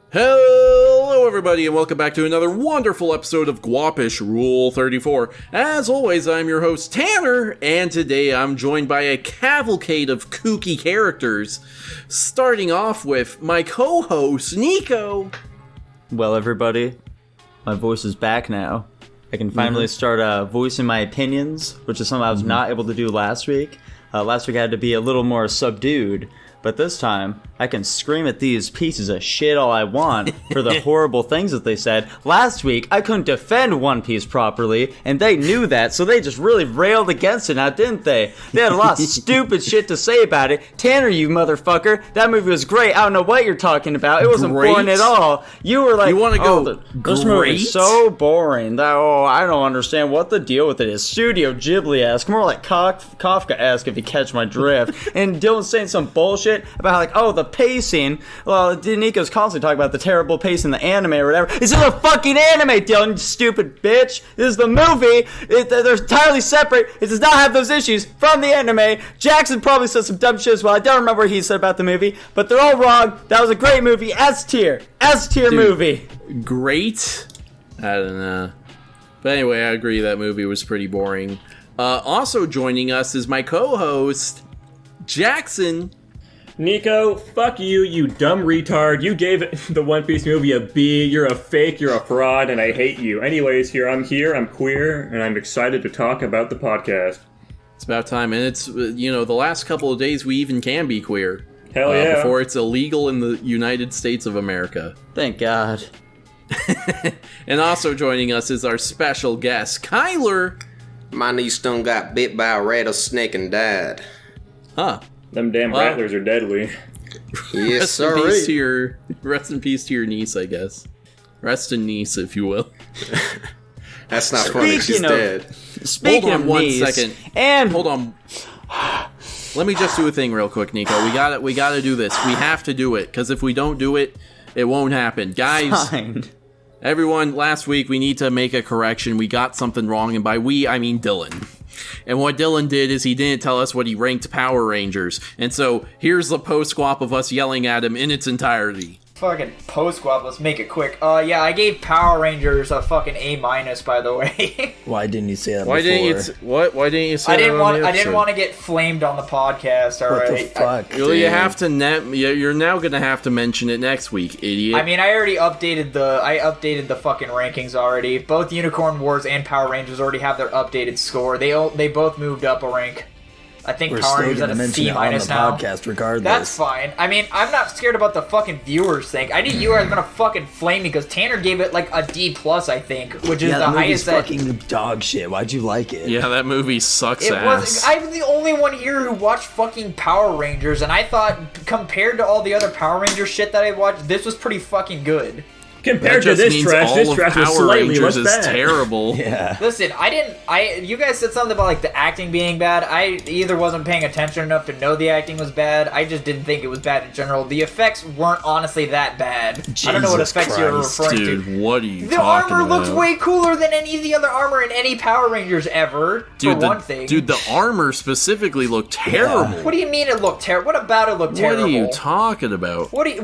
Hello everybody and welcome back to another wonderful episode of Guapish Rule 34. As always, I'm your host Tanner, and today I'm joined by a cavalcade of kooky characters, starting off with my co-host Nico. Well everybody, my voice is back now. I can finally start voicing my opinions, which is something I was not able to do last week. Last week I had to be a little more subdued. But this time, I can scream at these pieces of shit all I want for the horrible things that they said. Last week, I couldn't defend One Piece properly, and they knew that, so they just really railed against it now, didn't they? They had a lot of stupid shit to say about it. Tanner, you motherfucker, that movie was great. I don't know what you're talking about. It wasn't boring at all. You were like, you want to go this movie is so boring. I don't understand what the deal with it is. Studio Ghibli-esque, more like Kafka-esque if you catch my drift. And Dylan's saying some bullshit about how, like, oh, the pacing. Well, Nico's constantly talking about the terrible pacing in the anime or whatever. This is a fucking anime, Dylan, you stupid bitch. This is the movie. They're entirely separate. It does not have those issues from the anime. Jackson probably said some dumb shit as well. I don't remember what he said about the movie, but they're all wrong. That was a great movie. S-tier movie. Great? I don't know. But anyway, I agree that movie was pretty boring. Also joining us is my co-host, Jackson. Nico, fuck you, you dumb retard. You gave the One Piece movie a B. You're a fake, you're a fraud, and I hate you. Anyways, I'm queer, and I'm excited to talk about the podcast. It's about time, and it's, the last couple of days we even can be queer. Hell yeah. Before it's illegal in the United States of America. Thank God. And also joining us is our special guest, Kyler. My niece done got bit by a rattlesnake and died. Huh. Them damn rattlers are deadly. Yes, sir. Rest in peace to your niece, I guess. Rest in niece, if you will. That's not funny. She's dead. Speaking Hold on of one niece, second. and hold on. Let me just do a thing real quick, Nico. We gotta do this. We have to do it, because if we don't do it, it won't happen. Guys, fine. Everyone, last week we need to make a correction. We got something wrong, and by we, I mean Dylan. And what Dylan did is he didn't tell us what he ranked Power Rangers. And so, here's the post-squap of us yelling at him in its entirety. Fucking post-squap, let's make it quick. Yeah, I gave Power Rangers a fucking A-, by the way. Why didn't you say that Why before? Didn't you say that I didn't want to get flamed on the podcast, alright? What the fuck, you have to you're now gonna have to mention it next week, idiot. I mean, I already updated the fucking rankings already. Both Unicorn Wars and Power Rangers already have their updated score. They both moved up a rank. I think We're Power still Rangers gonna at a mention C- it on the now. podcast regardless. That's fine. I mean, I'm not scared about the fucking viewers thing. I knew you guys were gonna fucking flame me because Tanner gave it like a D+, I think, which is the highest. Fucking dog shit. Why'd you like it? Yeah, that movie sucks ass. I'm the only one here who watched fucking Power Rangers, and I thought compared to all the other Power Ranger shit that I watched, this was pretty fucking good. Compared to this trash was slightly less bad. Terrible. Yeah. Listen, you guys said something about like the acting being bad. I either wasn't paying attention enough to know the acting was bad. I just didn't think it was bad in general. The effects weren't honestly that bad. I don't know what effects you're referring to. Dude, what are you the talking armor about? looks way cooler than any of the other armor in any Power Rangers ever, dude, for one thing. Dude, the armor specifically looked terrible. Yeah. What do you mean it looked terrible? What about it looked terrible? What are you talking about? What about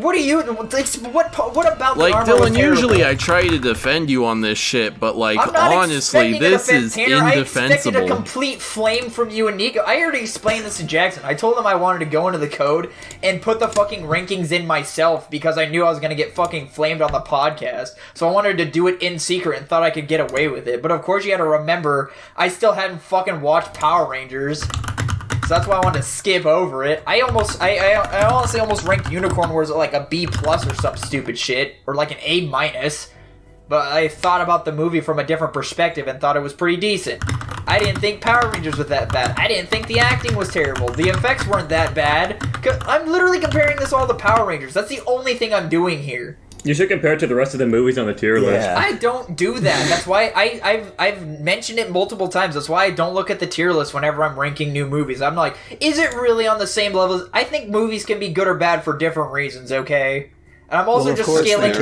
like, the armor Dylan, was terrible? Usually I try to defend you on this shit, but like, honestly, this is indefensible. I expected a complete flame from you and Nico. I already explained this to Jackson. I told him I wanted to go into the code and put the fucking rankings in myself because I knew I was going to get fucking flamed on the podcast. So I wanted to do it in secret and thought I could get away with it. But of course you had to remember, I still hadn't fucking watched Power Rangers. So that's why I wanted to skip over it. I honestly almost ranked Unicorn Wars at like a B+ or some stupid shit. Or like an A-. But I thought about the movie from a different perspective and thought it was pretty decent. I didn't think Power Rangers was that bad. I didn't think the acting was terrible. The effects weren't that bad. I'm literally comparing this all to Power Rangers. That's the only thing I'm doing here. You should compare it to the rest of the movies on the tier list. I don't do that. That's why I've mentioned it multiple times. That's why I don't look at the tier list whenever I'm ranking new movies. I'm like, is it really on the same level? I think movies can be good or bad for different reasons, okay? And I'm also just scaling.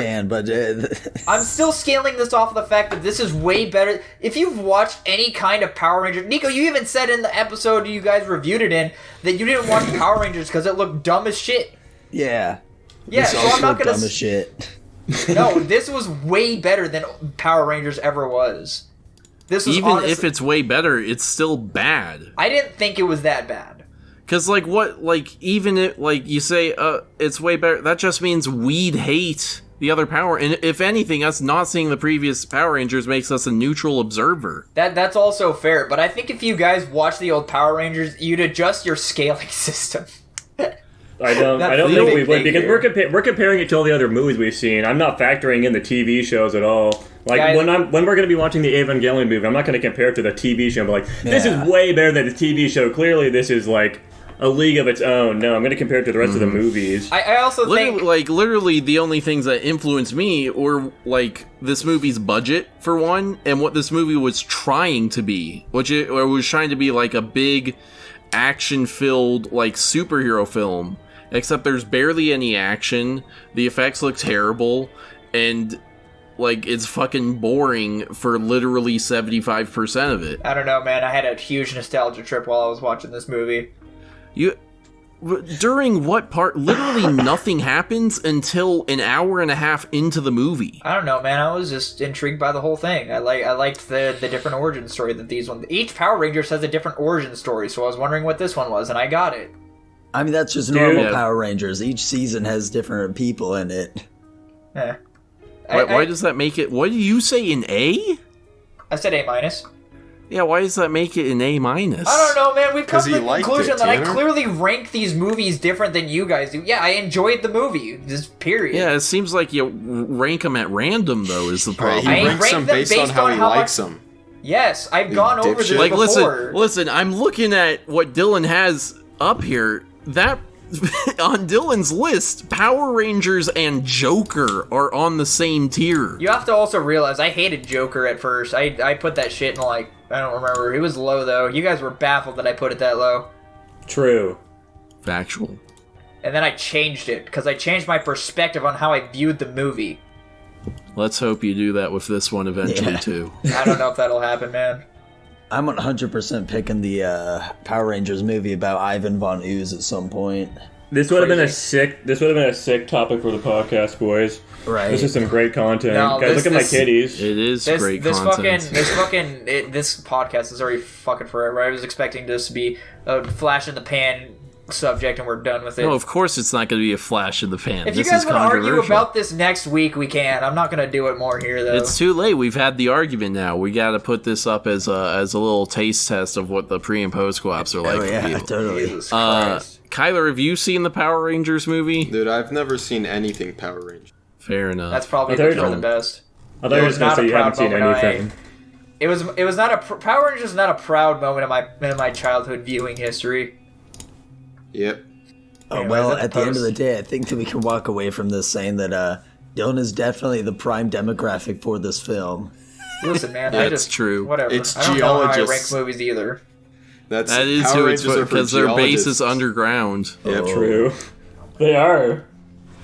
I'm still scaling this off of the fact that this is way better. If you've watched any kind of Power Rangers, Nico, you even said in the episode you guys reviewed it in that you didn't watch Power Rangers because it looked dumb as shit. Yeah. Yeah, it's so also I'm not gonna. Dumb as shit. No, this was way better than Power Rangers ever was. This was Even honestly, if it's way better, it's still bad. I didn't think it was that bad. Cause like what, like even it, like you say, it's way better. That just means we'd hate the other Power. And if anything, us not seeing the previous Power Rangers makes us a neutral observer. That's also fair, but I think if you guys watch the old Power Rangers, you'd adjust your scaling system. I don't think we would, because we're comparing it to all the other movies we've seen. I'm not factoring in the TV shows at all. Like, Guys, when we're going to be watching the Evangelion movie, I'm not going to compare it to the TV show. But like, this is way better than the TV show. Clearly, this is like a league of its own. No, I'm going to compare it to the rest of the movies. I also think Literally, the only things that influenced me were like this movie's budget for one, and what this movie was trying to be, which it was trying to be like a big action-filled like superhero film. Except there's barely any action, the effects look terrible, and, like, it's fucking boring for literally 75% of it. I don't know, man. I had a huge nostalgia trip while I was watching this movie. During what part? Literally nothing happens until an hour and a half into the movie. I don't know, man. I was just intrigued by the whole thing. I liked the different origin story that these ones... Each Power Rangers has a different origin story, so I was wondering what this one was, and I got it. I mean, that's just normal Power Rangers. Each season has different people in it. Yeah. Why does that make it... What do you say, an A? I said A-. Yeah, why does that make it an A-? I don't know, man. We've come to the conclusion that I Tanner? clearly rank these movies different than you guys do. Yeah, I enjoyed the movie. Just period. Yeah, it seems like you rank them at random, though, is the problem. He ranks them based on how he likes them. Yes, I've gone over this Like, before. listen, I'm looking at what Dylan has up here. That on Dylan's list, Power Rangers and Joker are on the same tier. You have to also realize I hated Joker at first. I put that shit in like, I don't remember. It was low though. You guys were baffled that I put it that low. True. Factual. And then I changed it because I changed my perspective on how I viewed the movie. Let's hope you do that with this one eventually too. I don't know if that'll happen, man. I'm 100% picking the Power Rangers movie about Ivan Von Ooze at some point. This would have been a sick topic for the podcast, boys. Right. This is some great content. No, Guys, look at my kitties. It is great content. This podcast is already fucking forever. I was expecting this to be a flash in the pan subject, and we're done with it. No, of course it's not going to be a flash in the pan. If you guys want to argue about this next week, we can. I'm not going to do it more here, though. It's too late. We've had the argument now. We got to put this up as a little taste test of what the pre and post co-ops are like. Oh yeah, for you. totally. Jesus Christ. Kyler, have you seen the Power Rangers movie? Dude, I've never seen anything Power Rangers. Fair enough. That's probably I thought for you the were- best. I thought you were just going to say you haven't seen anything. It was not a Power Rangers is not a proud moment in my childhood viewing history. Yep. Oh, Anyways, well, that's at the end of post. the day, I think that we can walk away from this saying that Dylan is definitely the prime demographic for this film. Listen, man, Yeah, I it's just true. whatever. It's I don't know how I rank geologists. movies either. That is Power who it's Rangers are for because their base is geologists. underground. Yep. True. They are.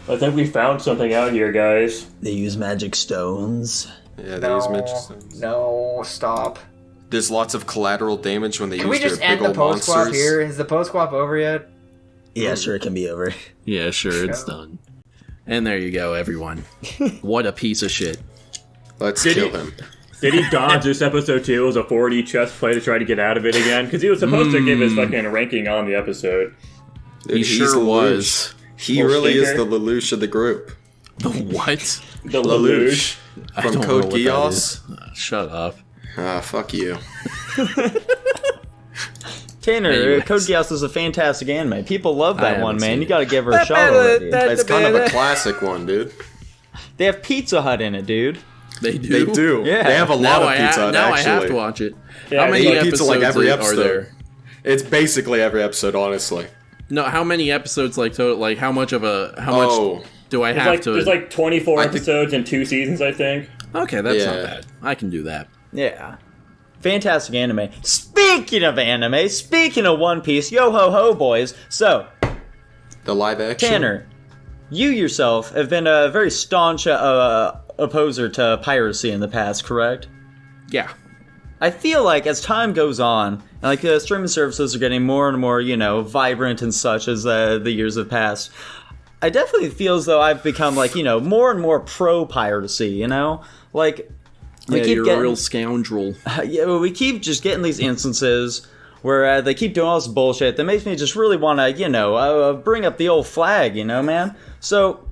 I think we found something out here, guys. They use magic stones. Yeah, they use magic stones. No, stop. There's lots of collateral damage when they Can we use their just big end the old post swap monsters. here? Is the post swap over yet? Yeah, sure, it can be over. Yeah, sure, it's done. And there you go, everyone. What a piece of shit. Let's Did kill he- him. Did he dodge this episode too as a 4D chess play to try to get out of it again? Because he was supposed to give his fucking ranking on the episode. Dude, He he's sure Lelouch. was. He Or really is Stinker. the Lelouch of the group. The what? The Lelouch. I From don't know Code what that Geass? is. Shut up. Ah, fuck you. Tanner, Anyways. Code Geass is a fantastic anime. People love I that haven't one, man. seen You it. gotta give her a shot already. It's kind of a classic one, dude. They have Pizza Hut in it, dude. They do? They do. Yeah. They have a Now, lot of Pizza Hut, now actually. I have to watch it. Yeah, How many They eat episodes pizza like every are episode. there? It's basically every episode, honestly. No, how many episodes, like, total, like, how much Oh. much do I have to... There's like 24 I think- episodes and 2 seasons, I think. Okay, that's not Yeah. bad. I can do that. Yeah. Fantastic anime. Speaking of anime, speaking of One Piece, yo ho ho, boys. So, The live action. Tanner, you yourself have been a very staunch opposer to piracy in the past, correct? Yeah. I feel like as time goes on, and like the streaming services are getting more and more, vibrant and such as the years have passed, I definitely feel as though I've become, like, you know, more and more pro-piracy, you know? Like, we keep you're getting... a real scoundrel. Yeah, well, we keep just getting these instances where they keep doing all this bullshit that makes me just really want to, you know, bring up the old flag, you know, man? So...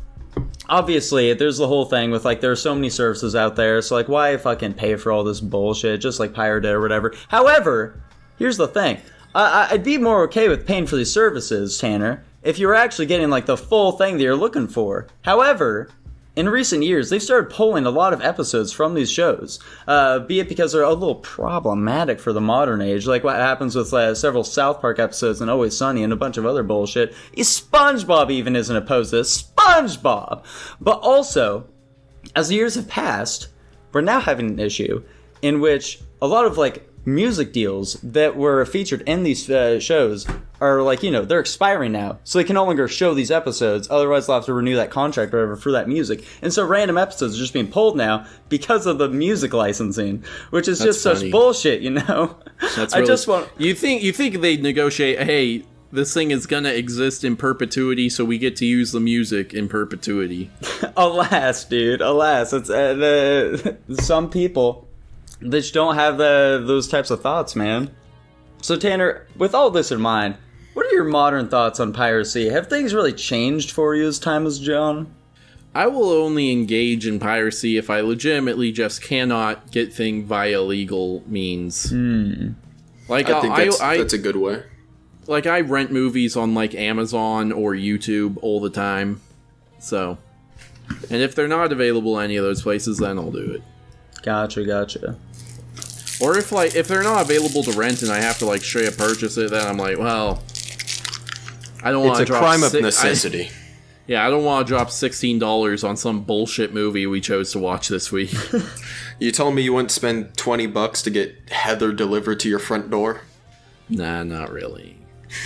obviously, there's the whole thing with, like, there are so many services out there, so, like, why fucking pay for all this bullshit, just, like, pirate it or whatever. However, here's the thing. I'd be more okay with paying for these services, Tanner, if you were actually getting, like, the full thing that you're looking for. However, in recent years, they've started pulling a lot of episodes from these shows, be it because they're a little problematic for the modern age, like what happens with several South Park episodes and Always Sunny and a bunch of other bullshit. SpongeBob even isn't opposed to this. SpongeBob! But also, as the years have passed, we're now having an issue in which a lot of, like, music deals that were featured in these shows are, like, you know, they're expiring now, so they can no longer show these episodes, otherwise they'll have to renew that contract or whatever for that music, and so random episodes are just being pulled now because of the music licensing, which is just funny. Such bullshit, you know? That's I really, just want... You think they'd negotiate, hey, this thing is gonna exist in perpetuity, so we get to use the music in perpetuity. Alas, dude, alas. It's some people, they just don't have those types of thoughts, man. So, Tanner, with all this in mind, what are your modern thoughts on piracy? Have things really changed for you as time has gone? I will only engage in piracy if I legitimately just cannot get things via legal means. Like, I think that's a good way. Like, I rent movies on, like, Amazon or YouTube all the time. So, and if they're not available any of those places, then I'll do it. Gotcha. Or if they're not available to rent and I have to, like, straight up purchase it, then I'm like, well, I don't want to drop... It's a crime of necessity. I don't want to drop $16 on some bullshit movie we chose to watch this week. You telling me you wouldn't spend $20 to get Heather delivered to your front door? Nah, not really.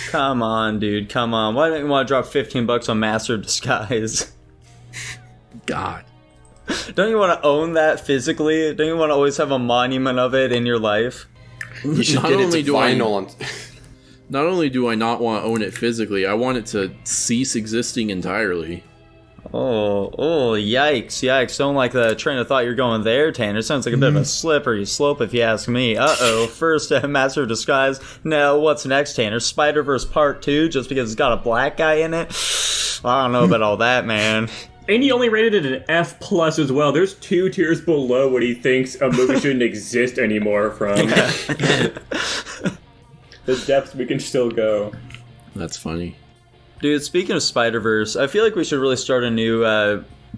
Come on, dude, come on. Why don't you want to drop $15 on Master of Disguise? God. Don't you want to own that physically? Don't you want to always have a monument of it in your life? You should get it to vinyl. Not only do I not want to own it physically, I want it to cease existing entirely. Oh, yikes. Don't like the train of thought you're going there, Tanner. Sounds like a bit of a slippery slope if you ask me. Uh-oh, first Master of Disguise. Now, what's next, Tanner? Spider-Verse Part 2, just because it's got a black guy in it? I don't know about all that, man. And he only rated it an F+ as well. There's 2 tiers below what he thinks a movie shouldn't exist anymore from. The depths we can still go. That's funny. Dude, speaking of Spider-Verse, I feel like we should really start a new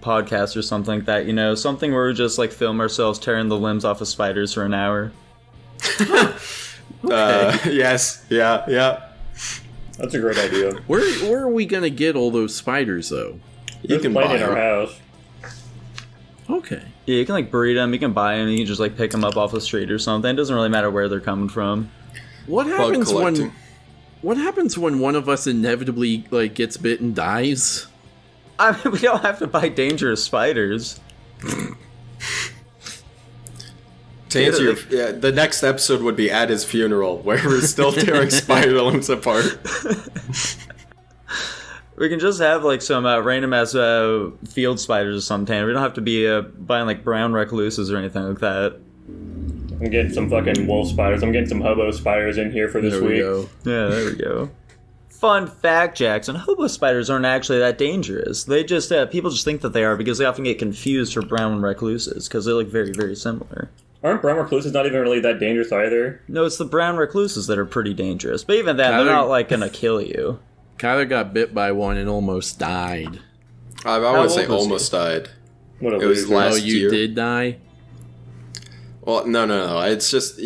podcast or something like that, you know? Something where we just, like, film ourselves tearing the limbs off of spiders for an hour. Yes. Yeah. That's a great idea. Where are we gonna get all those spiders, though? You can play buy in our them. house. Okay. Yeah, you can, like, breed them, you can buy them, you can just, like, pick them up off the street or something. It doesn't really matter where they're coming from. What Bug happens collecting. What happens when one of us inevitably, like, gets bit and dies? I mean, we don't have to buy dangerous spiders. To answer your, the next episode would be at his funeral, where we're still tearing spider limbs apart. We can just have, like, some random ass field spiders or something. We don't have to be buying, like, brown recluses or anything like that. I'm getting some fucking wolf spiders. I'm getting some hobo spiders in here for this There we week. go. Yeah, there we go. Fun fact, Jackson, hobo spiders aren't actually that dangerous. They just, people just think that they are because they often get confused for brown recluses because they look very, very similar. Aren't brown recluses not even really that dangerous either? No, it's the brown recluses that are pretty dangerous. But even that, they're not, like, gonna kill you. Kyler got bit by one and almost died. I wouldn't say old was almost died. What a It was loser. last Oh, you year. did die? Well, no. It's just,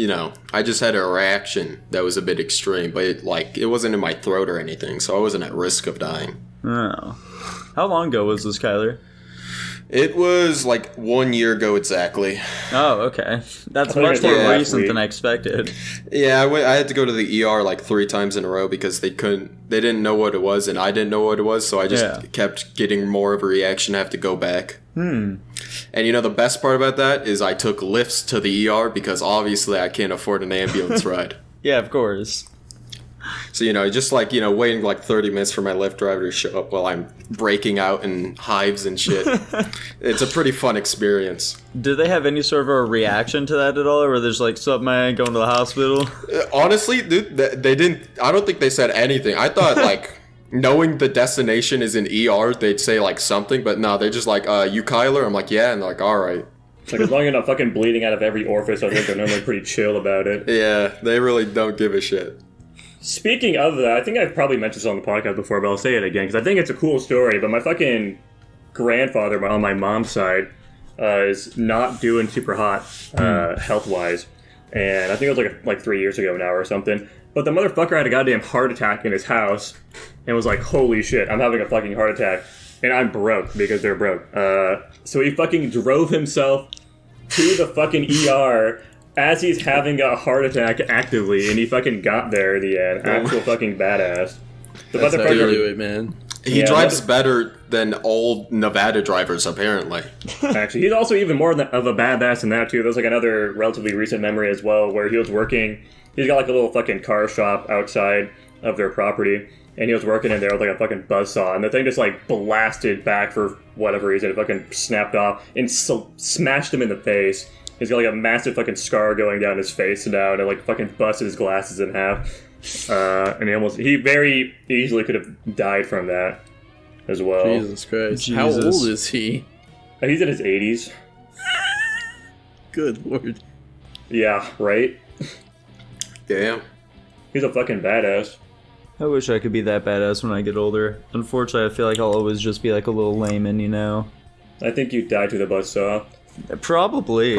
I just had a reaction that was a bit extreme, but it wasn't in my throat or anything, so I wasn't at risk of dying. Oh. How long ago was this, Kyler? It was like 1 year ago exactly. Oh, okay. That's thought much you more were last recent week. than I expected. Yeah, I had to go to the ER like 3 times in a row because they didn't know what it was, and I didn't know what it was, so I just kept getting more of a reaction. I have to go back. And the best part about that is I took lifts to the ER because obviously I can't afford an ambulance ride. Yeah, of course. So, just like, waiting like 30 minutes for my Lyft driver to show up while I'm breaking out in hives and shit. It's a pretty fun experience. Did they have any sort of a reaction to that at all? Or were they just like, sup, man, going to the hospital? Honestly, dude, they didn't. I don't think they said anything. I thought, like, knowing the destination is in ER, they'd say, like, something. But no, they're just like, you Kyler? I'm like, yeah. And they're like, all right. Like, as long as you're not fucking bleeding out of every orifice, I think they're normally pretty chill about it. Yeah, they really don't give a shit. Speaking of that, I think I've probably mentioned this on the podcast before, but I'll say it again, because I think it's a cool story, but my fucking grandfather on my mom's side is not doing super hot health-wise. And I think it was like 3 years ago now or something. But the motherfucker had a goddamn heart attack in his house and was like, holy shit, I'm having a fucking heart attack. And I'm broke because they're broke. So he fucking drove himself to the fucking ER as he's having a heart attack actively, and he fucking got there in the end. Actual fucking badass. The That's how you motherfucker. do it, man. He drives better than old Nevada drivers, apparently. Actually, he's also even more of a badass than that, too. There's like another relatively recent memory as well where he was working. He's got like a little fucking car shop outside of their property, and he was working in there with like a fucking buzzsaw, and the thing just like blasted back for whatever reason. It fucking snapped off and smashed him in the face. He's got like a massive fucking scar going down his face now, and it like fucking busted his glasses in half. And he very easily could have died from that as well. Jesus Christ. How old is he? He's in his 80s. Good lord. Yeah, right? Damn. He's a fucking badass. I wish I could be that badass when I get older. Unfortunately, I feel like I'll always just be like a little layman, you know? I think you died to the buzzsaw. Probably.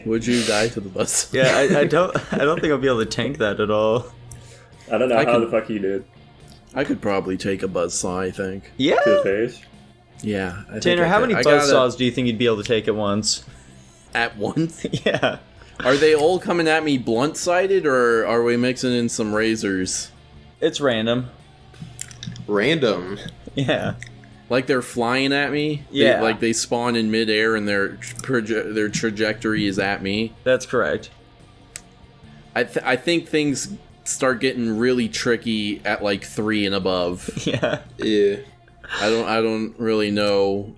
Would you die to the bus? Yeah, I don't think I'll be able to tank that at all. I don't know how the fuck he did. I could probably take a buzzsaw, I think. Yeah. To the face. Yeah. I think Tanner, I how could. many buzzsaws do you think you'd be able to take at once? At once? Yeah. Are they all coming at me blunt-sided, or are we mixing in some razors? It's random. Random? Yeah. Like they're flying at me? Yeah. Like they spawn in midair and their trajectory is at me? That's correct. I think things start getting really tricky at like 3 and above. Yeah. Yeah. I don't really know,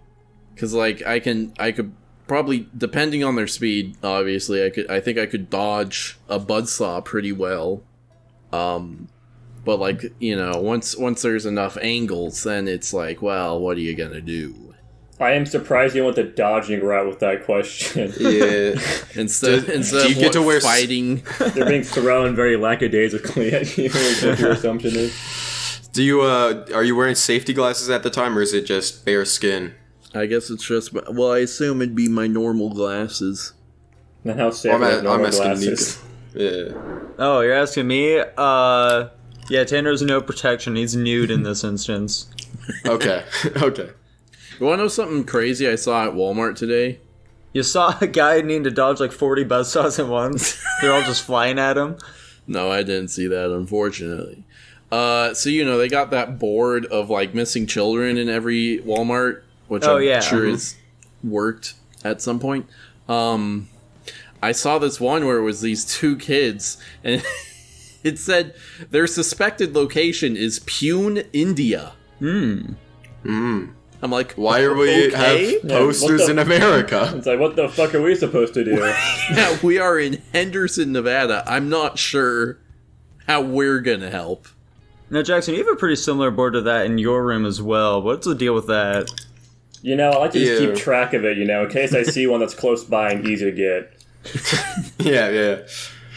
because like I could probably, depending on their speed, obviously I think I could dodge a buzzsaw pretty well. But like, once there's enough angles, then it's like, well, what are you gonna do? I am surprised you went the dodging route with that question. Yeah. Instead you of get to wear fighting. They're being thrown very lackadaisically at you, is what your assumption is. Do you, are you wearing safety glasses at the time, or is it just bare skin? I guess it's just, well, I assume it'd be my normal glasses. And how safe are normal glasses? Yeah. Oh, you're asking me? Yeah, Tanner's no protection. He's nude in this instance. Okay. Okay. You wanna know something crazy I saw at Walmart today? You saw a guy needing to dodge like 40 buzzsaws at once? They're all just flying at him? No, I didn't see that, unfortunately. So, they got that board of, like, missing children in every Walmart, which I'm sure has worked at some point. I saw this one where it was these 2 kids, and it said their suspected location is Pune, India. I'm like, why are we have posters in America? It's like, what the fuck are we supposed to do? Yeah, we are in Henderson, Nevada. I'm not sure how we're gonna help. Now, Jackson, you have a pretty similar board to that in your room as well. What's the deal with that? I like to just keep track of it, in case I see one that's close by and easy to get. Yeah.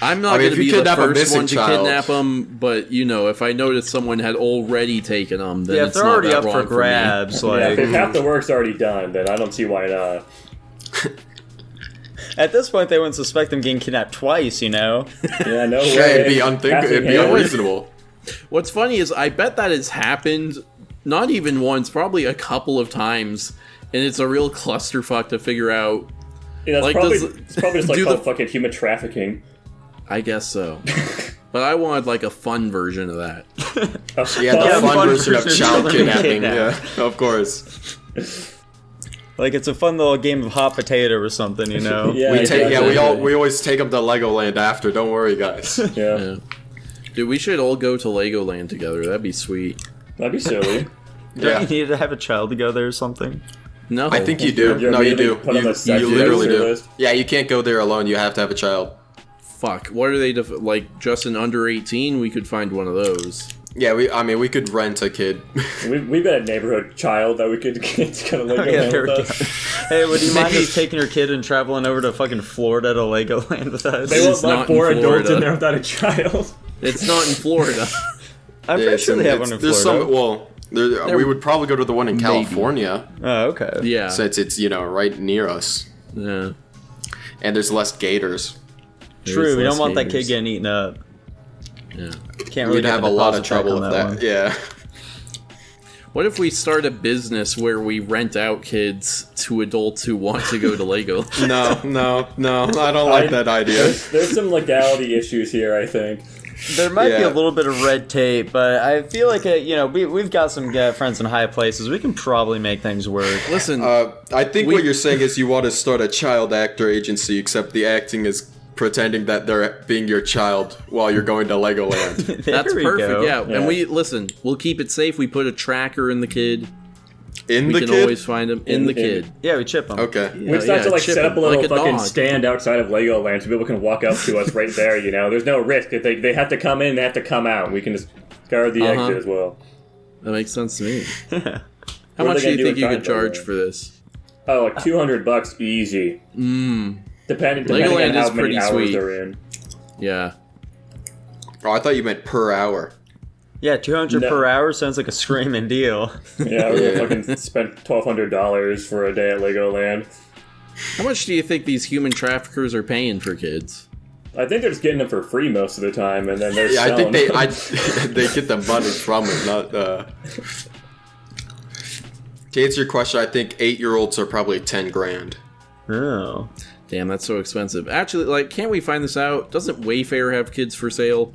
I'm not going to be the first one to kidnap them, but, if I notice someone had already taken them, then if they're already up for grabs, if half the work's already done, then I don't see why not. At this point, they wouldn't suspect them getting kidnapped twice, Yeah, no Yeah, way. it'd be unreasonable. What's funny is I bet that has happened not even once, probably a couple of times, and it's a real clusterfuck to figure out. Yeah, like, it's probably just like called fucking human trafficking. I guess so. But I wanted like a fun version of that. Yeah, the fun version of child kidnapping. Yeah, of course. Like it's a fun little game of hot potato or something, Yeah, we always take them to Legoland after. Don't worry, guys. Yeah. Dude, we should all go to Legoland together. That'd be sweet. That'd be silly. Don't you need to have a child to go there or something? No. I think you do. You're No, you immediately do. put on the You sex literally offender do. list. Yeah, you can't go there alone. You have to have a child. Fuck. What are they, like, just an under 18? We could find one of those. Yeah, we could rent a kid. We've got a neighborhood child that we could get to go to Oh, yeah, Legoland there we with go. us. Hey, would you mind just taking your kid and traveling over to fucking Florida to Legoland with us? They It's won't not let in 4 adults Florida. in there without a child. It's not in Florida. I'm Yeah, pretty sure they have it's- one in there's Florida. some. Well, we would probably go to the one in California Oh, okay. Yeah. since it's right near us, Yeah. and there's less gators. True, There's we less don't want that kid gators. getting eaten up. Yeah. Can't really We'd get have the a lot of deposit back trouble on with that. that. Yeah. What if we start a business where we rent out kids to adults who want to go to Lego? No. I don't like that idea. There's some legality issues here, I think. There might be Yeah. a little bit of red tape, but I feel like we've got some friends in high places. We can probably make things work. Listen, I think what you're saying is you want to start a child actor agency, except the acting is pretending that they're being your child while you're going to Legoland. that's There we perfect. go. Yeah. Yeah. And we'll keep it safe. We put a tracker in the kid. In We the can kid? always find him in the In- kid. Yeah, we chip them. Okay. We just have to chip set up a him little like a fucking dog. stand outside of Legoland so people can walk up to us right there. There's no risk. If they have to come in, they have to come out. We can just guard the exit as well. That makes sense to me. How What are much they do you gonna do think you inside could charge Legoland? for this? Oh, like $200 easy. Depending Legoland on how is many pretty hours sweet. they're in. Yeah. Oh, I thought you meant per hour. Yeah, 200 No. per hour sounds like a screaming deal. Yeah, we're gonna fucking spend $1,200 for a day at Legoland. How much do you think these human traffickers are paying for kids? I think they're just getting them for free most of the time, and then they're Yeah, I selling think them. they get the money from it, not. To answer your question, I think 8-year-olds are probably 10 grand. Oh. Damn, that's so expensive. Actually, like, can't we find this out? Doesn't Wayfair have kids for sale?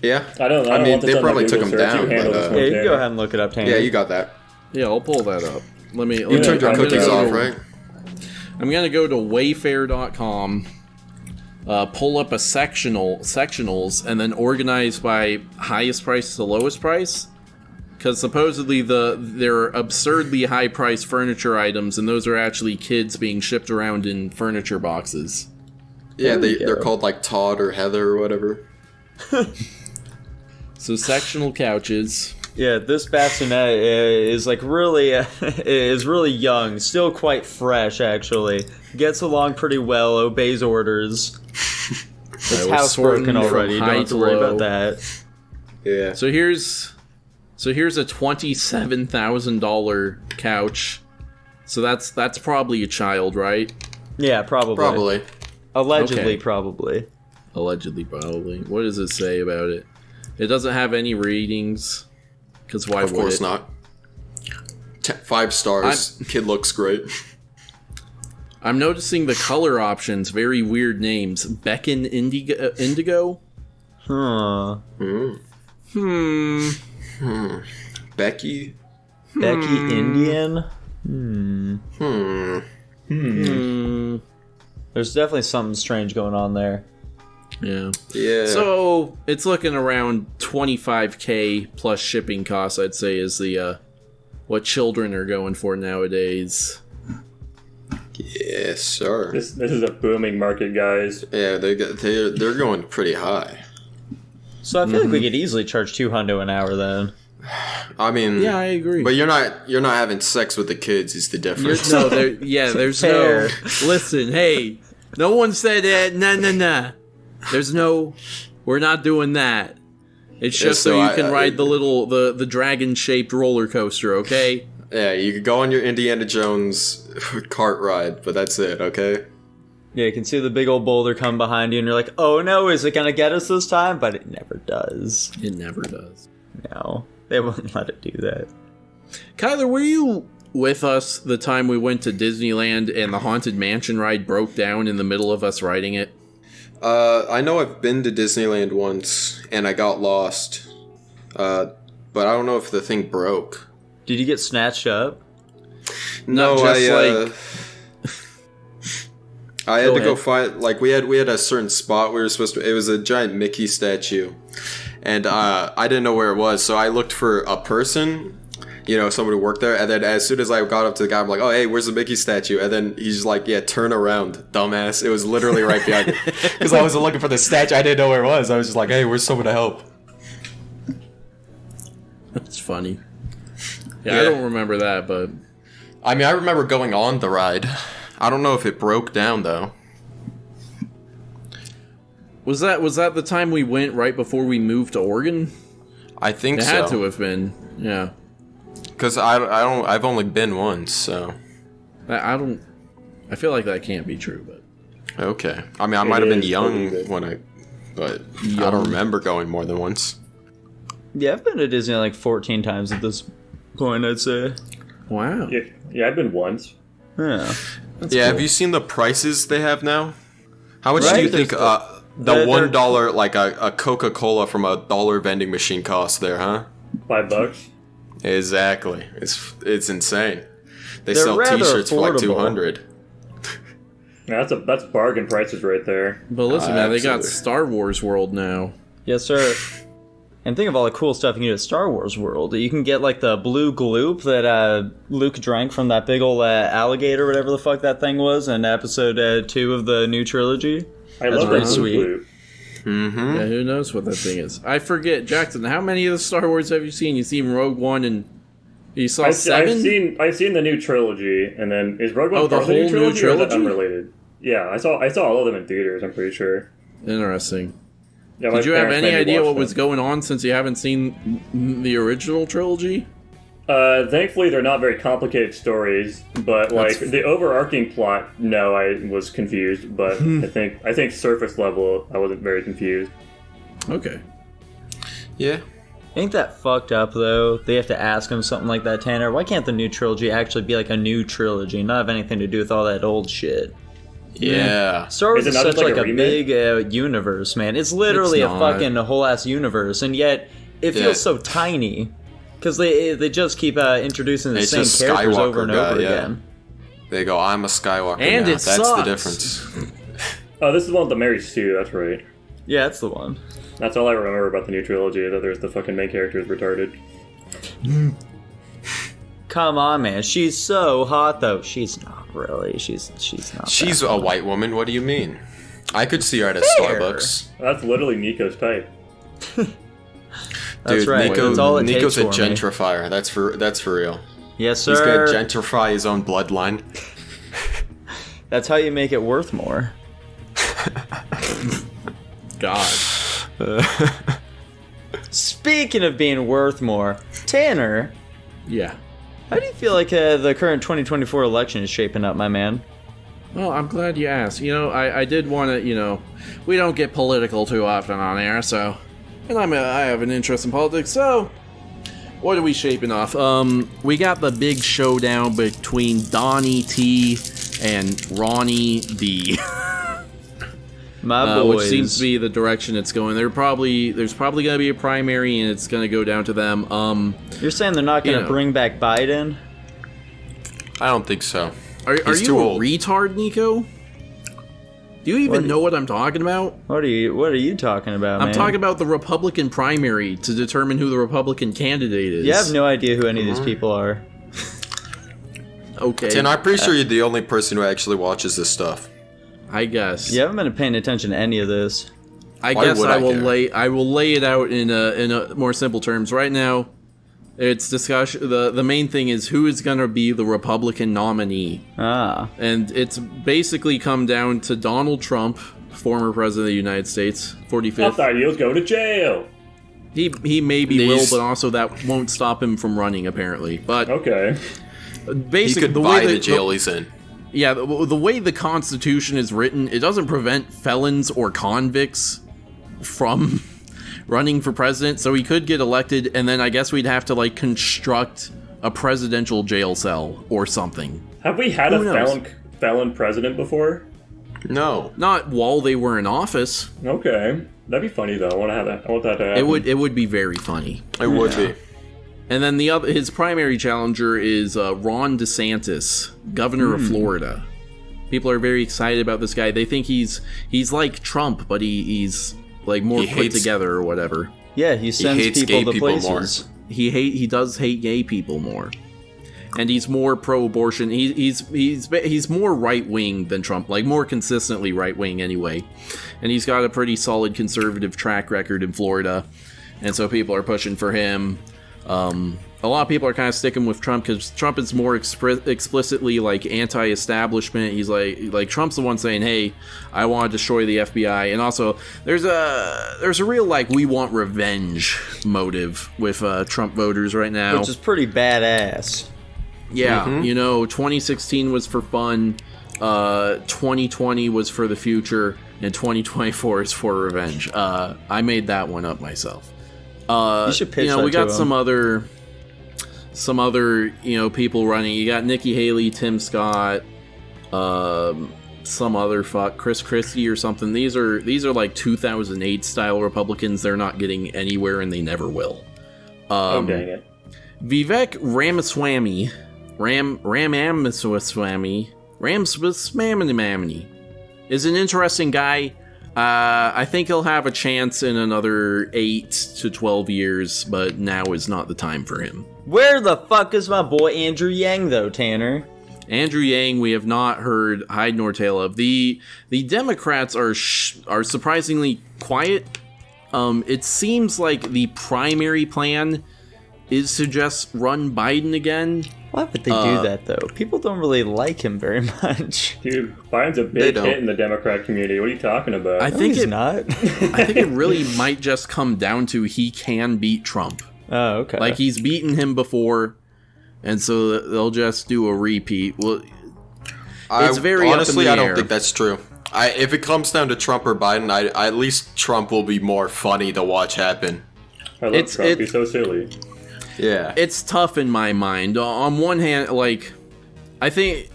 Yeah. I don't I mean, want this they on my probably took Google them search. You down, handle but, this Yeah, one, you can go Tanner. ahead and look it up, Tanner. Yeah, you got that. Yeah, I'll pull that up. Let me. You turned your I'm gonna cookies go off, to- right? I'm gonna go to Wayfair.com, pull up a sectionals, and then organize by highest price to lowest price. Because supposedly they're absurdly high priced furniture items, and those are actually kids being shipped around in furniture boxes. Yeah, There we they're go. called like Todd or Heather or whatever. So sectional couches. Yeah, this bassinet is like really is really young, still quite fresh actually. Gets along pretty well, obeys orders. It's we're sorting housebroken from already. Don't high have to to worry low. about that. Yeah. So here's a $27,000 couch. So that's probably a child, right? Yeah, probably. Probably. Allegedly, Okay. probably. Allegedly, probably. What does it say about it? It doesn't have any ratings. Because why Of would course it? not. 5 stars. Kid looks great. I'm noticing the color options. Very weird names. Beckon Indigo? Huh. Becky. Becky Indian? There's definitely something strange going on there. Yeah. Yeah. So it's looking around $25K plus shipping costs. I'd say is the what children are going for nowadays. yes, sir. This is a booming market, guys. Yeah, they're going pretty high. So I feel like we could easily charge $200 an hour then. I mean, Yeah, I agree. But you're not having sex with the kids. Is the difference? No, there's Fair. no. Listen, hey, no one said that. Nah. There's no. We're not doing that. It's just so so you I- can ride the dragon shaped roller coaster. Okay. Yeah, you could go on your Indiana Jones cart ride, but that's it. Okay. Yeah, you can see the big old boulder come behind you, and you're like, oh no, is it gonna get us this time? But it never does. It never does. No, they won't let it do that. Kyler, were you with us the time we went to Disneyland and the Haunted Mansion ride broke down in the middle of us riding it? I know I've been to Disneyland once and I got lost, but I don't know if the thing broke. Did you get snatched up? No, Not just I had Go to go ahead. find, like, we had a certain spot we were supposed to. It was a giant Mickey statue, and I didn't know where it was, so I looked for a person, someone who worked there, and then as soon as I got up to the guy, I'm like, oh, hey, where's the Mickey statue? And then he's like, yeah, turn around, dumbass. It was literally right behind me. Because I wasn't looking for the statue. I didn't know where it was. I was just like, hey, where's someone to help? That's funny. Yeah, I don't remember that, but... I mean, I remember going on the ride. I don't know if it broke down, though. Was that the time we went right before we moved to Oregon? I think It so. had to have been, yeah. Because I've only been once, so... I feel like that can't be true, but... Okay. I mean, I might have been young totally but I don't remember going more than once. Yeah, I've been to Disney like 14 times at this point, I'd say. Wow. Yeah, I've been once. Yeah. That's Yeah, cool. have you seen the prices they have now? How much do Right, you think there's the they're- $1, like a Coca-Cola from a dollar vending machine costs there, huh? $5. Exactly. It's insane. They They're sell rather t-shirts for like affordable. $200. Yeah, that's bargain prices right there. But listen, man, they got Absolutely. Star Wars World now. Yes, sir. And think of all the cool stuff you can do at Star Wars World. You can get like the blue gloop that Luke drank from that big old alligator, whatever the fuck that thing was, in episode 2 of the new trilogy. I That's love pretty that sweet. blue. Mm-hmm. Yeah, who knows what that thing is? I forget. Jackson, how many of the Star Wars have you seen? You've seen Rogue One and you saw I've 7? seen the new trilogy, and then is Rogue One Oh, the part of whole new or is that trilogy? unrelated? Yeah, I saw all of them in theaters. I'm pretty sure. Interesting. Yeah, Did you have any idea what was going? going on since you haven't seen the original trilogy? Thankfully, they're not very complicated stories, but like That's- the overarching plot, no, I was confused. But I think surface level, I wasn't very confused. Okay. Yeah. Ain't that fucked up though? They have to ask him something like that, Tanner. Why can't the new trilogy actually be like a new trilogy, not have anything to do with all that old shit? Yeah. Star Wars Is is it not such just like like a a remake? big universe, man. It's literally It's a not. fucking whole ass universe, and yet it feels Yeah. so tiny because they just keep introducing the It's same just characters Skywalker over and guy, over yeah. again. They go, I'm a Skywalker And now. it That's the sucks. difference. Oh, this is the one with the Mary Sue. That's right. Yeah, that's the one. That's all I remember about the new trilogy. That there's the fucking main character is retarded. Come on, man. She's so hot though. She's not really. She's not. She's that a white woman. What do you mean? I could see her at a Fair. Starbucks. That's literally Nico's type. That's Dude, right. Nico, That's all it Nico's a takes for me. gentrifier. That's for real. Yes, He's sir. gonna gentrify his own bloodline. That's how you make it worth more. God. Speaking of being worth more, Tanner, Yeah. how do you feel like the current 2024 election is shaping up, my man? Well, I'm glad you asked. I did want to, we don't get political too often on air, so... And I have an interest in politics, so... What are we shaping off? We got the big showdown between Donnie T and Ronnie D. My boys. Which seems to be the direction it's going. There's probably going to be a primary, and it's going to go down to them. You're saying they're not going to you know. bring back Biden? I don't think so. Are He's you too a old. retard, Nico? Do you even know what I'm talking about? What are you talking about, man? I'm talking about the Republican primary to determine who the Republican candidate is. You have no idea who any of these people are. Okay. And I'm pretty sure you're the only person who actually watches this stuff. I guess. You haven't been paying attention to any of this. I Why guess would I I will care? lay it out in a more simple terms. Right now, it's discussion. The main thing is who is going to be the Republican nominee, Ah. and it's basically come down to Donald Trump, former president of the United States, I 45th. thought you'll go to jail. He maybe will, These- but also that won't stop him from running. Apparently, but Okay. He basically could the buy way the jail he's in. Yeah, the way the Constitution is written, it doesn't prevent felons or convicts from running for president, so he could get elected, and then I guess we'd have to, construct a presidential jail cell or something. Have we had Who a knows? felon president before? No. Not while they were in office. Okay. That'd be funny though. I want that to happen. It would be very funny. It would be. And then his primary challenger is Ron DeSantis, governor of Florida. People are very excited about this guy. They think he's like Trump, but he's like more He put hates- together or whatever. Yeah, he sends hates people gay to people places. He does hate gay people more, and he's more pro-abortion. He's more right-wing than Trump, like more consistently right-wing anyway. And he's got a pretty solid conservative track record in Florida, and so people are pushing for him. A lot of people are kind of sticking with Trump because Trump is more explicitly like anti-establishment. He's like Trump's the one saying, "Hey, I want to destroy the FBI," and also there's a real like we want revenge motive with Trump voters right now, Which is pretty badass. Yeah, 2016 was for fun, 2020 was for the future, and 2024 is for revenge. I made that one up myself. You should pitch that we got to some other people running. You got Nikki Haley, Tim Scott, some other Chris Christie or something. These are like 2008 style Republicans. They're not getting anywhere, and they never will. Oh dang it! Vivek Ramaswamy, Ramaswamy is an interesting guy. I think he'll have a chance in another 8 to 12 years, but now is not the time for him. Where the fuck is my boy Andrew Yang, though, Tanner? Andrew Yang, we have not heard hide nor tail of. The Democrats are surprisingly quiet. It seems like the primary plan is to just run Biden again. Why would they do that, though? People don't really like him very much. Dude, Biden's a big hit in the Democrat community. What are you talking about? I think he's not. I think it really might just come down to he can beat Trump. Oh, okay. Like, he's beaten him before, and so they'll just do a repeat. Well, it's very honestly, up in the I air. don't think that's true. If it comes down to Trump or Biden, at least Trump will be more funny to watch happen. I love Trump. He's so silly. Yeah, it's tough in my mind. On one hand, like, I think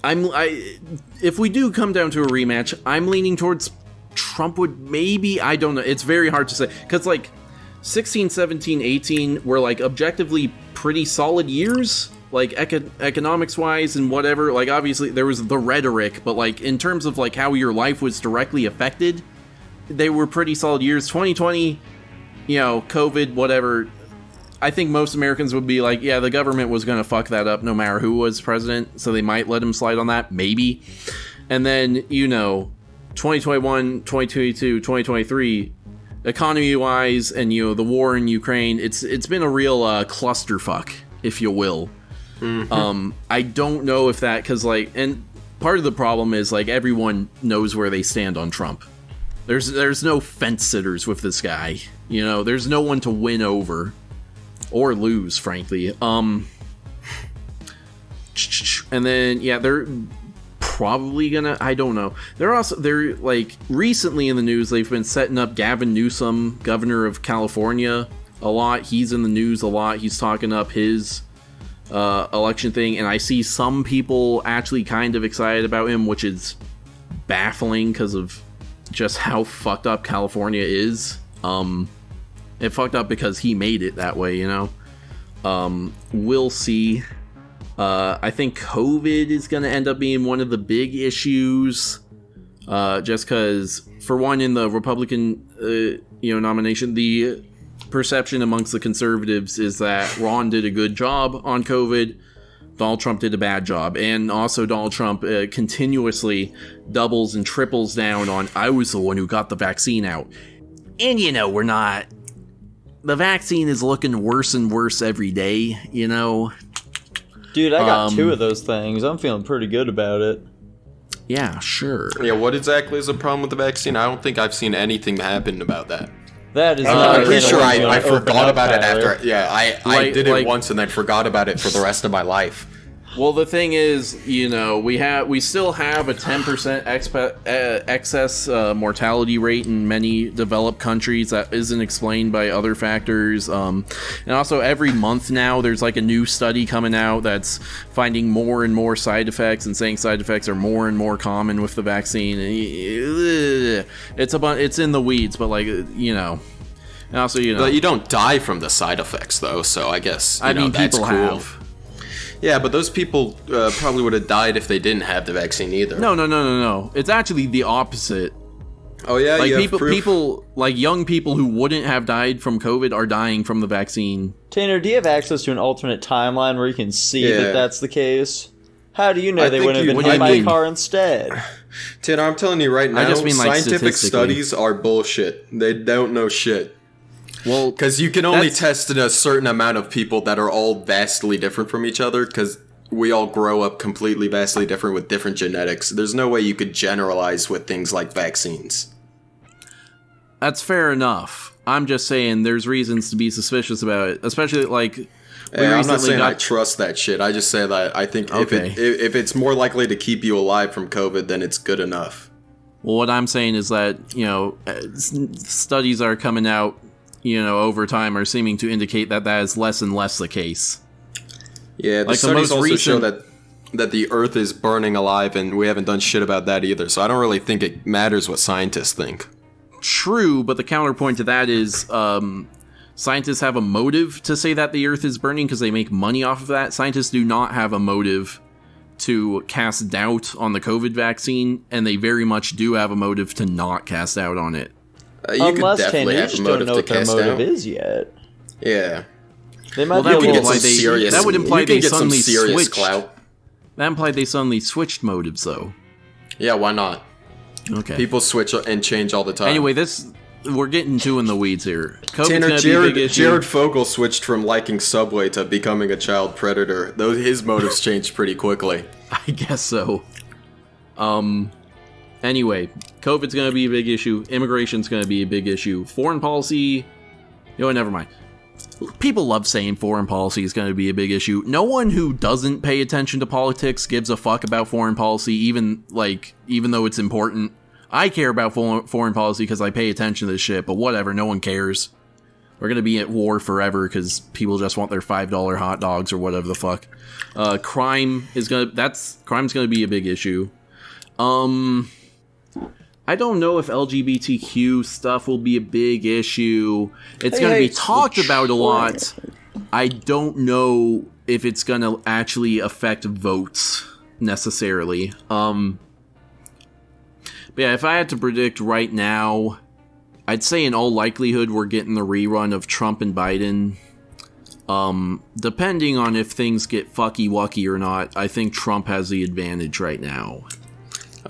if we do come down to a rematch, I'm leaning towards Trump would maybe, I don't know. It's very hard to say because like 16, 17, 18 were like objectively pretty solid years, like economics wise and whatever. Like obviously there was the rhetoric, but like in terms of like how your life was directly affected, they were pretty solid years. 2020, COVID, whatever. I think most Americans would be like, yeah, the government was going to fuck that up no matter who was president, so they might let him slide on that, maybe. And then, 2021, 2022, 2023, economy-wise, and, the war in Ukraine, it's been a real clusterfuck, if you will. Mm-hmm. I don't know if that, because, like, and part of the problem is, like, everyone knows where they stand on Trump. There's no fence-sitters with this guy, there's no one to win over. Or lose, frankly. And then, yeah, they're probably gonna, I don't know. They're like, recently in the news, they've been setting up Gavin Newsom, governor of California, a lot. He's in the news a lot. He's talking up his election thing, and I see some people actually kind of excited about him, which is baffling because of just how fucked up California is. It fucked up because he made it that way, We'll see. I think COVID is going to end up being one of the big issues. Just because, for one, in the Republican, nomination, the perception amongst the conservatives is that Ron did a good job on COVID. Donald Trump did a bad job. And also Donald Trump continuously doubles and triples down on, I was the one who got the vaccine out. And, we're not. The vaccine is looking worse and worse every day, Dude, I got 2 of those things. I'm feeling pretty good about it. Yeah, sure. Yeah, what exactly is the problem with the vaccine? I don't think I've seen anything happen about that. That is I'm pretty sure I forgot about it Tyler. after. Yeah, I did it once and then forgot about it for the rest of my life. Well, the thing is, we still have a 10% excess mortality rate in many developed countries that isn't explained by other factors. And also, every month now, there's like a new study coming out that's finding more and more side effects and saying side effects are more and more common with the vaccine. It's in the weeds, but like, And also, But you don't die from the side effects, though. So I guess that's people cool. have. Yeah, but those people probably would have died if they didn't have the vaccine either. No. It's actually the opposite. Oh yeah, Like you have proof. people, like young people who wouldn't have died from COVID are dying from the vaccine. Tanner, do you have access to an alternate timeline where you can see Yeah. that that's the case? How do you know I they think wouldn't you- have what been do hit you by a mean? car instead? Tanner, I'm telling you right now, I just mean, like, scientific statistically. studies are bullshit. They don't know shit. Well, Because you can only That's- test in a certain amount of people that are all vastly different from each other, because we all grow up completely vastly different with different genetics. There's no way you could generalize with things like vaccines. that's fair enough. I'm just saying there's reasons to be suspicious about it, especially like we Yeah, I'm not recently saying I got. trust that shit. I just say that I think Okay. if it's more likely to keep you alive from COVID, then it's good enough. Well, what I'm saying is that studies are coming out, over time are seeming to indicate that is less and less the case. Yeah, the Like the studies most also show recent- that the Earth is burning alive, and we haven't done shit about that either. So I don't really think it matters what scientists think. True, but the counterpoint to that is scientists have a motive to say that the Earth is burning because they make money off of that. Scientists do not have a motive to cast doubt on the COVID vaccine, and they very much do have a motive to not cast doubt on it. You could Unless, definitely Tanner, you have a just don't motive know to what their cast motive out. is yet. Yeah, They might Well, be that a would little imply serious. that would imply you can they get some suddenly serious switched. clout. That implied they suddenly switched motives, though. Yeah, why not? Okay. People switch and change all the time. Anyway, we're getting too in the weeds here. COVID's Tanner, gonna be a big Jared, issue. Jared Fogle switched from liking Subway to becoming a child predator. Though his motives changed pretty quickly. I guess so. Anyway, COVID's going to be a big issue. Immigration's going to be a big issue. Foreign policy, never mind. People love saying foreign policy is going to be a big issue. No one who doesn't pay attention to politics gives a fuck about foreign policy, even though it's important. I care about foreign policy because I pay attention to this shit, but whatever, no one cares. We're going to be at war forever because people just want their $5 hot dogs or whatever the fuck. Crime's going to be a big issue. I don't know if LGBTQ stuff will be a big issue. It's going to be talked about a lot. I don't know if it's going to actually affect votes necessarily. But yeah, if I had to predict right now, I'd say in all likelihood we're getting the rerun of Trump and Biden. Depending on if things get fucky-wucky or not, I think Trump has the advantage right now.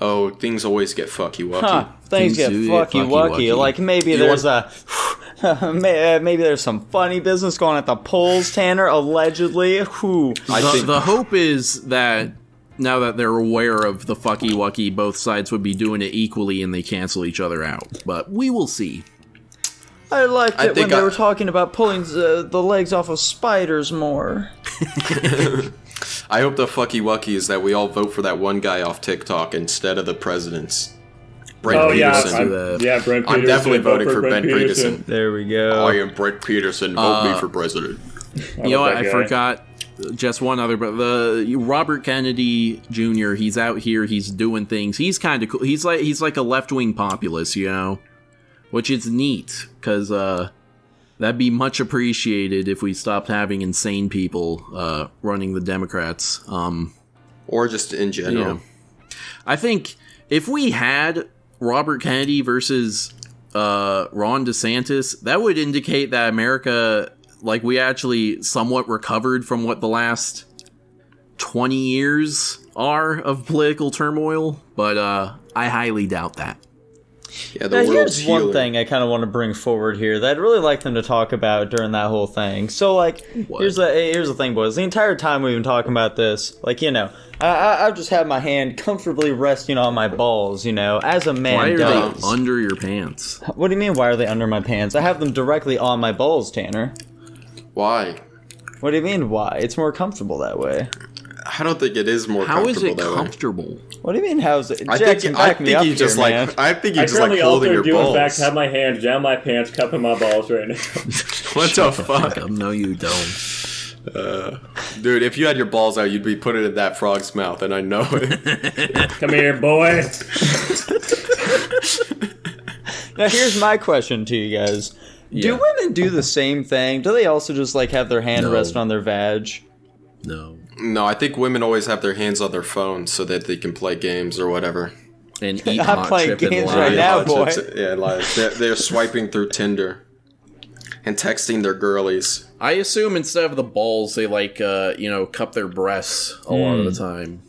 Oh, things always get fucky-wucky. Huh, things get do get fucky wucky. fucky-wucky. Like maybe there's maybe there's some funny business going at the polls, Tanner, allegedly. Whew. The hope is that now that they're aware of the fucky-wucky, both sides would be doing it equally and they cancel each other out. But we will see. I liked I it when think they were talking about pulling the legs off of spiders more. I hope the fucky-wucky is that we all vote for that one guy off TikTok instead of the presidents. Brent Oh yeah, Peterson. Brent Peterson. I'm definitely Vote voting for Ben Peterson. There we go. I am Brent Peterson. Vote me for president. You know what? that I guy. forgot just one other, but the Robert Kennedy Jr. He's out here. He's doing things. He's kind of cool. He's like a left-wing populist, which is neat because that'd be much appreciated if we stopped having insane people running the Democrats. Or just in general. I think if we had Robert Kennedy versus Ron DeSantis, that would indicate that America, like, we actually somewhat recovered from what the last 20 years are of political turmoil, but I highly doubt that. Yeah, the Now, world's here's one healing. thing I kind of want to bring forward here that I'd really like them to talk about during that whole thing. So, like, What? here's the thing, boys. The entire time we've been talking about this, like, I've just had my hand comfortably resting on my balls, as a man Why are does. they under your pants? What do you mean, why are they under my pants? I have them directly on my balls, Tanner. Why? What do you mean, why? It's more comfortable that way. I don't think it is more How is comfortable it that way. comfortable? What do you mean, how's it? I Jackson, think back me up you just here, man. like I think you I just like currently holding also your do balls. in fact have my hands down my pants, cupping my balls right now. What the fuck? No, you don't. Dude, if you had your balls out, you'd be putting it in that frog's mouth, and I know it. Come here, boy. Now, here's my question to you guys. Do Yeah. women do the same thing? Do they also just, like, have their hand No. rest on their vag? No. No, I think women always have their hands on their phones so that they can play games or whatever. and eat I'm hot playing chip and games lie. right now, boy. Yeah, like they're swiping through Tinder and texting their girlies. I assume instead of the balls, they cup their breasts a lot of the time,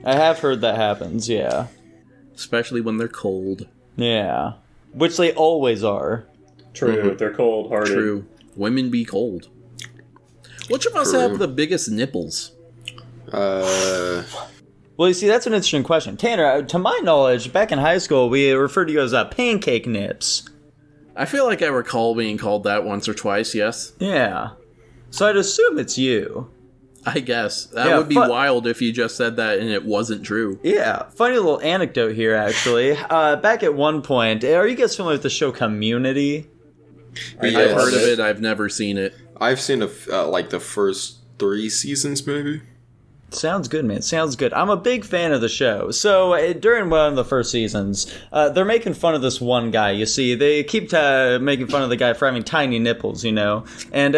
I have heard that happens, yeah. especially when they're cold. Yeah. Which they always are. True, they're cold-hearted. True, women be cold. Which of us True. have the biggest nipples? Well, you see, that's an interesting question. Tanner, to my knowledge, back in high school, we referred to you as pancake nips. I feel like I recall being called that once or twice. Yes, Yeah. So I'd assume it's you. I guess that Yeah, would be but- wild if you just said that and it wasn't true. Yeah. Funny little anecdote here, actually. Back at one point, are you guys familiar with the show Community? I've heard of it. I've never seen it. I've seen like the first 3 seasons, maybe. Sounds good, man. Sounds good. I'm a big fan of the show. So during one of the first seasons, they're making fun of this one guy. You see, they keep making fun of the guy for having tiny nipples, you know. And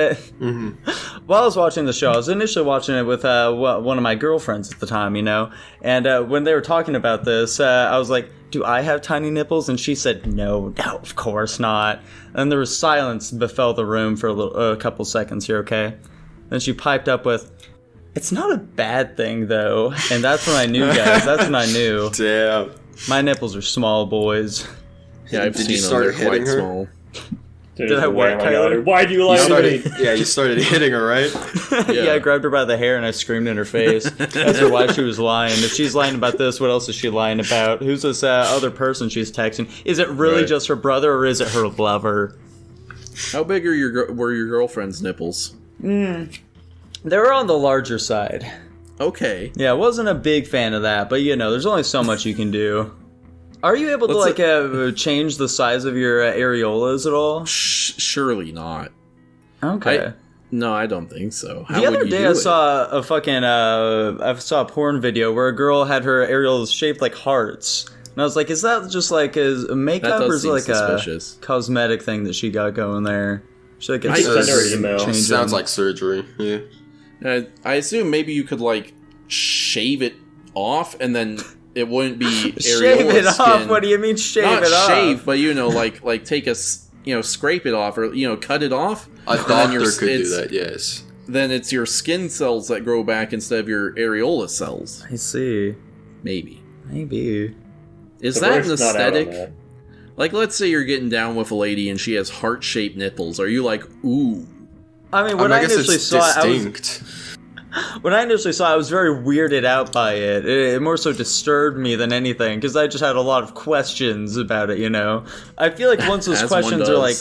while I was watching the show, I was initially watching it with one of my girlfriends at the time, you know. And when they were talking about this, I was like, "Do I have tiny nipples?" And she said, "No, of course not." And there was silence befell the room for a couple seconds here. Okay. Then she piped up with, "It's not a bad thing, though." And that's when I knew, guys. That's when I knew. Damn. My nipples are small, boys. Yeah, I've Did seen you them. start They're hitting quite her? small. There's Did I no way, what, oh my Tyler? God. Why do you lie to me? You started hitting her, right? Yeah. I grabbed her by the hair and I screamed in her face. Asked her why she was lying. If she's lying about this, what else is she lying about? Who's this other person she's texting? Is it really Right. just her brother or is it her lover? How big are were your girlfriend's nipples? They were on the larger side. Okay. Yeah, I wasn't a big fan of that, but you know, there's only so much you can do. Are you able to change the size of your areolas at all? Surely not. Okay. No, I don't think so. How The would other you day do I it? saw a fucking I saw a porn video where a girl had her areolas shaped like hearts. And I was like, is that just like a makeup That does or is it seem like suspicious. a cosmetic thing that she got going there? Should I get I send her an email. change Sounds them? like surgery. Yeah. I assume maybe you could like shave it off and then it wouldn't be areola Shave it skin. off? What do you mean shave Not it off? shave, but like take scrape it off or cut it off. A and then doctor could do it's- that, yes. Then it's your skin cells that grow back instead of your areola cells. I see. Maybe. Maybe. Is The that an word's not out on aesthetic? that. Like, let's say you're getting down with a lady and she has heart-shaped nipples. Are you like, ooh? I mean, when I, guess initially it's saw it, distinct. when I initially saw it, I was very weirded out by it. It more so disturbed me than anything, because I just had a lot of questions about it, you know? I feel like once those As one questions are, like,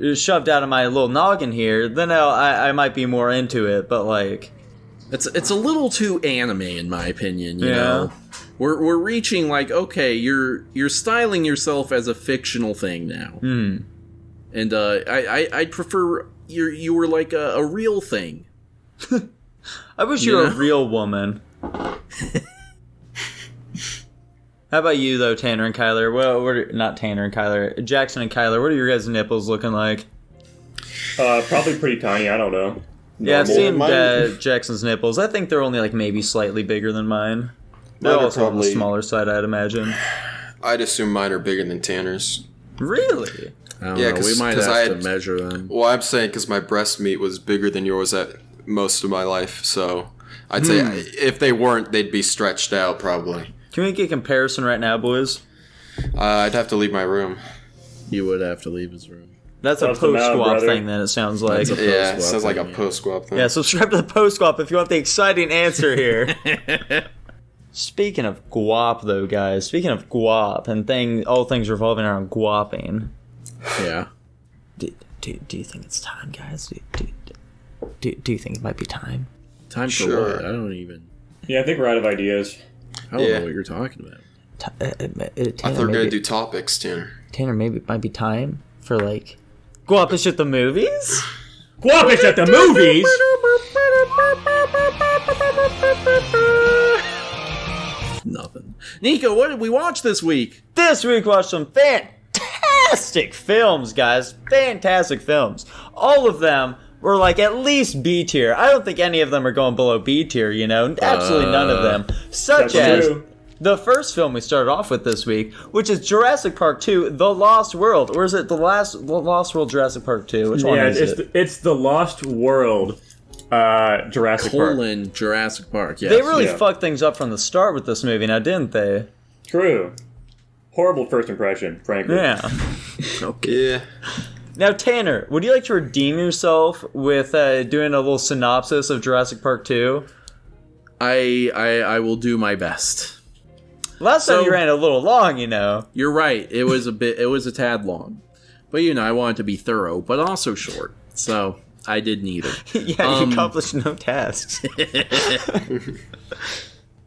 does. shoved out of my little noggin here, then I might be more into it, but, like... It's a little too anime, in my opinion, you Yeah. know? We're reaching, like, okay, you're styling yourself as a fictional thing now. And I'd prefer you were like a real thing. I wish you were Yeah. a real woman. How about you, though, Tanner and Kyler? Well, not Tanner and Kyler. Jackson and Kyler, what are your guys' nipples looking like? Probably pretty tiny, I don't know. Yeah, I've Normal. seen Mine- Jackson's nipples. I think they're only, like, maybe slightly bigger than mine. They're Mine are also on the probably- smaller side, I'd imagine. I'd assume mine are bigger than Tanner's. Really? I don't Yeah, know. We 'cause- might 'cause have I to had- measure them. Well, I'm saying because my breast meat was bigger than yours at most of my life, so I'd say if they weren't, they'd be stretched out probably. Can we get a comparison right now, boys? I'd have to leave my room. You would have to leave his room. That's a Toss them out, post-swap brother. thing, then, it sounds like. That's a- Yeah, Post-swap sounds like a thing, yeah. post-swap thing. Yeah, subscribe to the post-swap if you want the exciting answer here. Speaking of guap, though, guys, speaking of guap and all things revolving around guaping, Yeah. Do you think it's time, guys? Do you think it might be time? Time for Sure. what? I don't even. Yeah, I think we're out of ideas. I don't Yeah. know what you're talking about. I thought we were gonna do topics, Tanner. Tanner, maybe it might be time for like. guapish at the movies? Guapish at the movies! Nothing. Nico, what did we watch this week? This week, watched some fantastic films, guys. Fantastic films. All of them were like at least B tier. I don't think any of them are going below B tier, you know? Absolutely none of them. Such That's as true. the first film we started off with this week, which is Jurassic Park 2, The Lost World. Or is it The Lost World Jurassic Park 2? Which one is it? It's The Lost World Jurassic Park. Jurassic Park, yes. They really fucked things up from the start with this movie, now didn't they? True. Horrible first impression, frankly. Yeah. Okay. Yeah. Now, Tanner, would you like to redeem yourself with doing a little synopsis of Jurassic Park 2? I will do my best. Last time you ran a little long, you know. You're right. It was a tad long. But I wanted to be thorough, but also short. So I did neither. Yeah, you accomplished no tasks.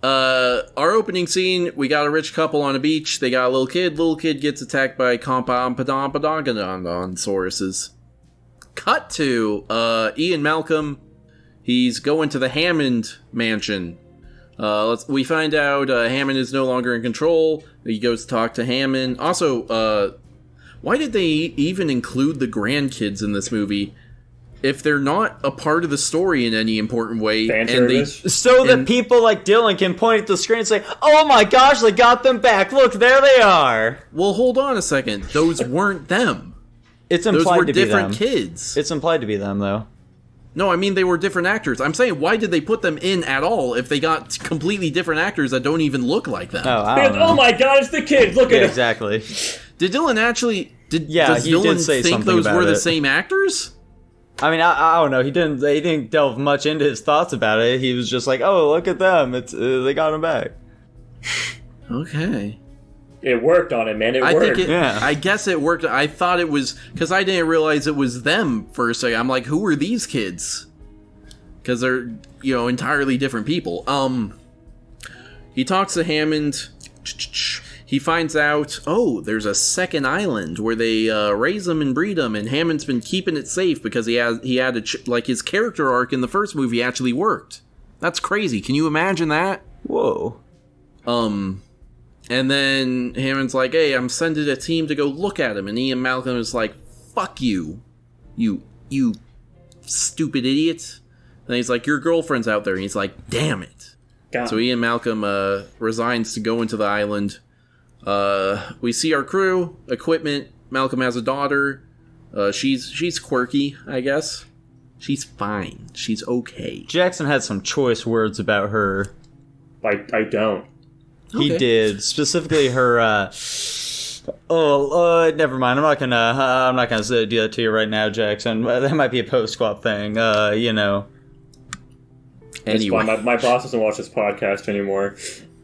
Our opening scene, we got a rich couple on a beach. They got a little kid. Little kid gets attacked by Compodonpadonpadongonosauruses. Cut to Ian Malcolm. He's going to the Hammond mansion. We find out Hammond is no longer in control. He goes to talk to Hammond. Also, why did they even include the grandkids in this movie if they're not a part of the story in any important way? So that people like Dylan can point at the screen and say, "Oh my gosh, they got them back! Look, there they are!" Well, hold on a second. Those weren't them. It's implied Those were to be different them. kids. It's implied to be them, though. No, I mean they were different actors. I'm saying, why did they put them in at all if they got completely different actors that don't even look like them? Oh my god, it's the kids! Look at it! Exactly. Did Dylan actually... Yeah, does he Dylan did say think something those about were the it. same actors? I mean, I don't know. He didn't delve much into his thoughts about it. He was just like, "Oh, look at them! It's they got him back." Okay. It worked on it, man. It worked. I guess it worked. I thought it was... Because I didn't realize it was them for a second. I'm like, who are these kids? Because they're, entirely different people. He talks to Hammond. He finds out, there's a second island where they raise them and breed them, and Hammond's been keeping it safe because he had his character arc in the first movie actually worked. That's crazy. Can you imagine that? Whoa. And then Hammond's like, "Hey, I'm sending a team to go look at him," and Ian Malcolm is like, "Fuck you, you stupid idiot." And he's like, "Your girlfriend's out there," and he's like, "Damn it." So Ian Malcolm resigns to go into the island. We see our crew, equipment. Malcolm has a daughter. She's quirky, I guess. She's fine. She's okay. Jackson had some choice words about her. I don't. He did, specifically her. Never mind. I'm not gonna do that to you right now, Jackson. That might be a post-squat thing. Anyway, my boss doesn't watch this podcast anymore.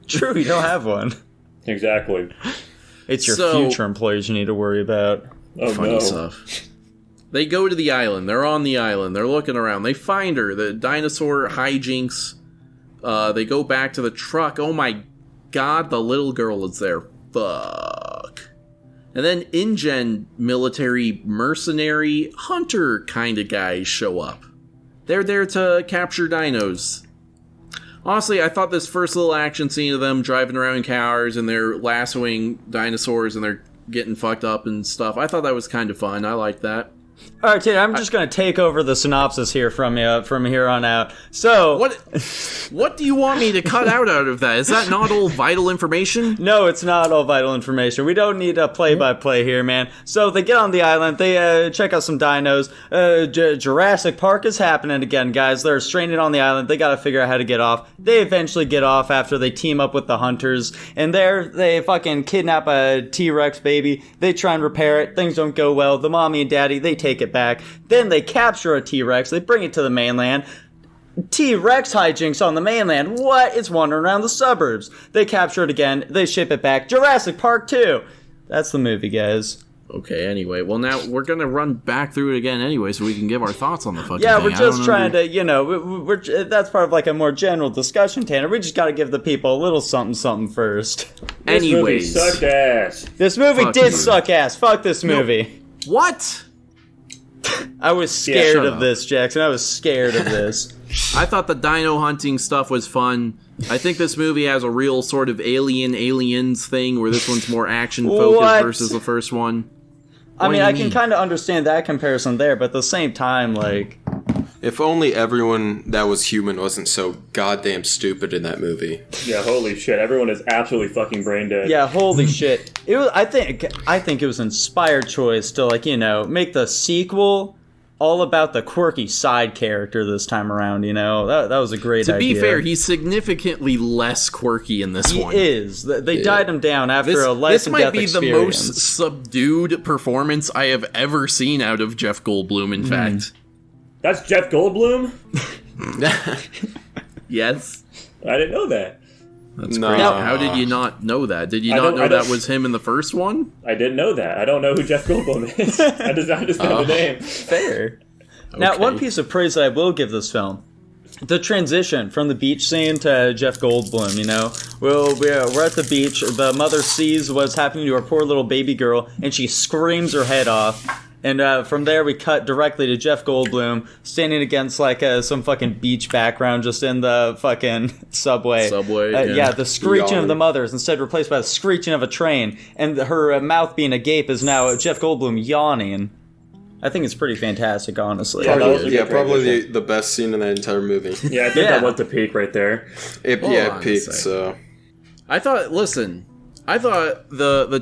True, you don't have one. Exactly. It's your future employees you need to worry about. Oh, Funny stuff. They go to the island. They're on the island. They're looking around. They find her. The dinosaur hijinks. They go back to the truck. Oh my god, the little girl is there. Fuck. And then InGen military mercenary hunter kind of guys show up. They're there to capture dinos. Honestly, I thought this first little action scene of them driving around in cars and they're lassoing dinosaurs and they're getting fucked up and stuff, I thought that was kind of fun. I liked that. All right, Taylor, I'm just going to take over the synopsis here from you from here on out. So, what do you want me to cut out of that? Is that not all vital information? No, it's not all vital information. We don't need a play-by-play here, man. So they get on the island. They check out some dinos. Jurassic Park is happening again, guys. They're stranded on the island. They got to figure out how to get off. They eventually get off after they team up with the hunters. And there, they fucking kidnap a T-Rex baby. They try and repair it. Things don't go well. The mommy and daddy, they take it back. Then they capture a T-Rex. They bring it to the mainland. T-Rex hijinks on the mainland. What? It's wandering around the suburbs. They capture it again. They ship it back. Jurassic Park 2. That's the movie, guys. Okay, anyway. Well, now we're going to run back through it again anyway so we can give our thoughts on the fucking thing. We're just trying to, that's part of like a more general discussion, Tanner. We just got to give the people a little something first. Anyways. This movie sucked ass. This movie did suck ass. Fuck this movie. No. What? I was scared of this, Jackson. I was scared of this. I thought the dino hunting stuff was fun. I think this movie has a real sort of aliens thing where this one's more action-focused versus the first one. I mean, I can kind of understand that comparison there, but at the same time, like... If only everyone that was human wasn't so goddamn stupid in that movie. Yeah, holy shit. Everyone is absolutely fucking brain dead. Yeah, holy shit. It was. I think it was an inspired choice to, like, make the sequel all about the quirky side character this time around. That was a great idea. To be fair, he's significantly less quirky in this one. He is. They died him down after a life and death experience. This might be the most subdued performance I have ever seen out of Jeff Goldblum. In fact. That's Jeff Goldblum? Yes. I didn't know that. That's crazy. How did you not know that? Did you not know that was him in the first one? I didn't know that. I don't know who Jeff Goldblum is. I just know the name. Fair. Now, one piece of praise that I will give this film. The transition from the beach scene to Jeff Goldblum, we're at the beach. The mother sees what's happening to her poor little baby girl, and she screams her head off. And from there, we cut directly to Jeff Goldblum standing against, like, some fucking beach background just in the fucking subway. Yeah, the screeching of the mother is instead replaced by the screeching of a train. And her mouth being agape is now Jeff Goldblum yawning. I think it's pretty fantastic, honestly. Probably the best scene in that entire movie. Yeah, I think that was the peak right there. It peaked, so... I thought the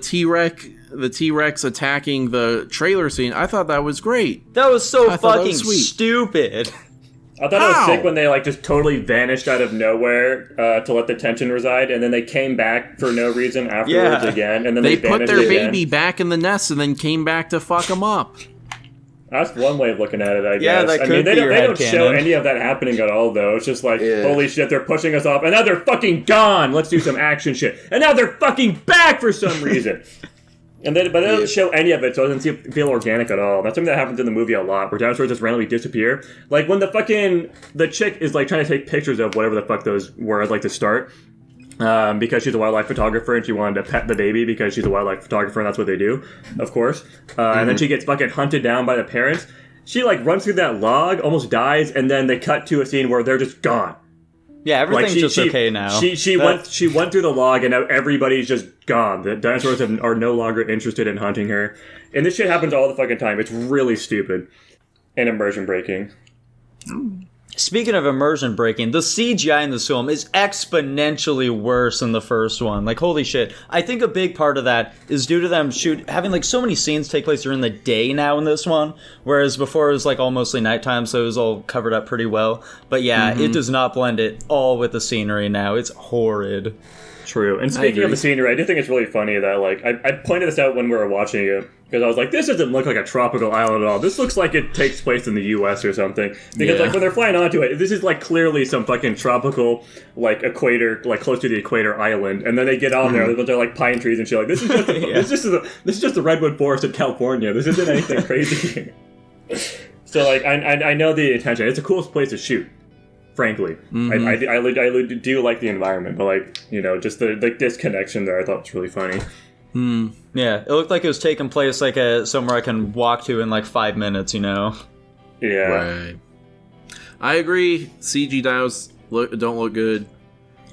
T-Rex attacking the trailer scene, I thought that was great. That was so fucking stupid. I thought it was sick when they, like, just totally vanished out of nowhere to let the tension reside, and then they came back for no reason afterwards again, and then they put their baby back in the nest and then came back to fuck them up. That's one way of looking at it, I guess. Yeah, that could be your they don't show any of that happening at all, though. It's just like, holy shit, they're pushing us off, and now they're fucking gone! Let's do some action shit. And now they're fucking back for some reason! But they don't show any of it, so it doesn't feel organic at all. That's something that happens in the movie a lot, where dinosaurs just randomly disappear. Like, when the chick is, like, trying to take pictures of whatever the fuck those were, like, to start, because she's a wildlife photographer, and she wanted to pet the baby because she's a wildlife photographer, and that's what they do, of course. And then she gets fucking hunted down by the parents. She, like, runs through that log, almost dies, and then they cut to a scene where they're just gone. Yeah, everything's okay now. She went through the log, and now everybody's just gone. The dinosaurs are no longer interested in hunting her. And this shit happens all the fucking time. It's really stupid and immersion breaking. Speaking of immersion breaking, the CGI in this film is exponentially worse than the first one. Like, holy shit. I think a big part of that is due to them having, like, so many scenes take place during the day now in this one, whereas before it was, like, all mostly nighttime, so it was all covered up pretty well. But yeah, it does not blend it all with the scenery now. It's horrid. True. And speaking of the scenery, I do think it's really funny that, like, I pointed this out when we were watching it, because I was like, this doesn't look like a tropical island at all. This looks like it takes place in the U.S. or something. Because, like, when they're flying onto it, this is, like, clearly some fucking tropical, like, equator, like, close to the equator island. And then they get on there, they're, like, pine trees and shit. Like, this is just the redwood forest of California. This isn't anything crazy. So, like, I know the intention. It's the coolest place to shoot. Frankly, I do like the environment, but, like, just the disconnection there, I thought was really funny. Yeah, it looked like it was taking place like somewhere I can walk to in like 5 minutes. Yeah, right. I agree. CG dinos don't look good.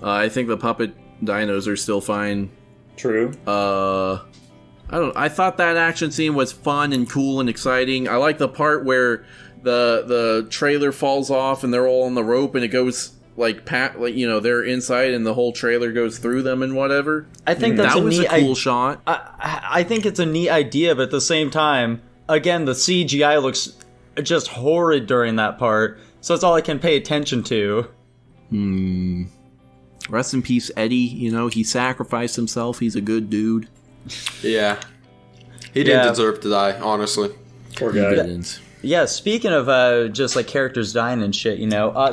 I think the puppet dinos are still fine. True. I thought that action scene was fun and cool and exciting. I like the part where the trailer falls off and they're all on the rope and it goes like they're inside and the whole trailer goes through them and whatever. I think that was a cool shot. I think it's a neat idea, but at the same time, again, the CGI looks just horrid during that part, so that's all I can pay attention to. Rest in peace, Eddie. He sacrificed himself. He's a good dude. Yeah. He didn't deserve to die, honestly. Poor guy. He didn't. Yeah, speaking of just like characters dying and shit,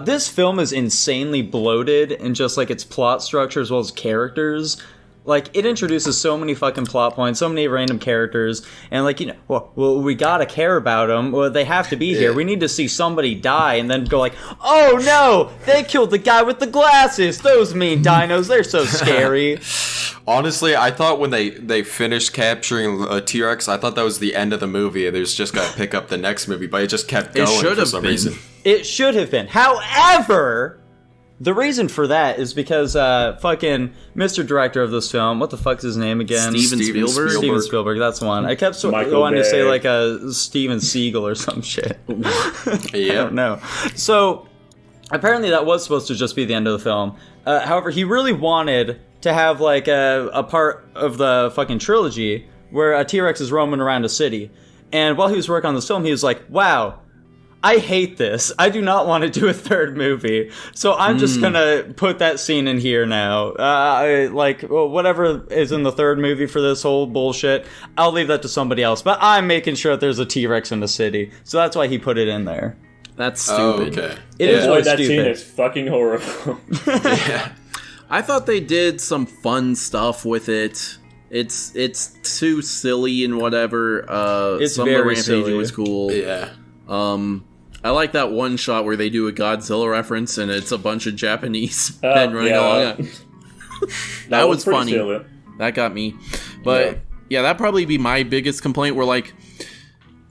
this film is insanely bloated in just like its plot structure as well as characters. Like, it introduces so many fucking plot points, so many random characters, and like, well, we gotta care about them. Well, they have to be here. We need to see somebody die, and then go like, oh no, they killed the guy with the glasses. Those mean dinos, they're so scary. Honestly, I thought when they finished capturing a T-Rex, I thought that was the end of the movie. They just got to pick up the next movie, but it just kept going for some reason. It should have been. However, The reason for that is because fucking Mr. Director of this film, what the fuck's his name again? Steven Spielberg? Steven Spielberg, that's the one. I kept wanting to say like a Steven Seagal or some shit. I don't know. So apparently that was supposed to just be the end of the film. However, he really wanted to have like a part of the fucking trilogy where a T-Rex is roaming around a city. And while he was working on this film, he was like, wow, I hate this. I do not want to do a third movie. So I'm just going to put that scene in here now. Whatever is in the third movie for this whole bullshit, I'll leave that to somebody else. But I'm making sure that there's a T-Rex in the city. So that's why he put it in there. That's stupid. Okay. It is really that stupid. scene is fucking horrible. Yeah. I thought they did some fun stuff with it. It's too silly and whatever. It's some of the very rampaging silly. was cool. Yeah. I like that one shot where they do a Godzilla reference and it's a bunch of Japanese men running along. That was pretty funny. silly. That got me. But yeah, that'd probably be my biggest complaint, where like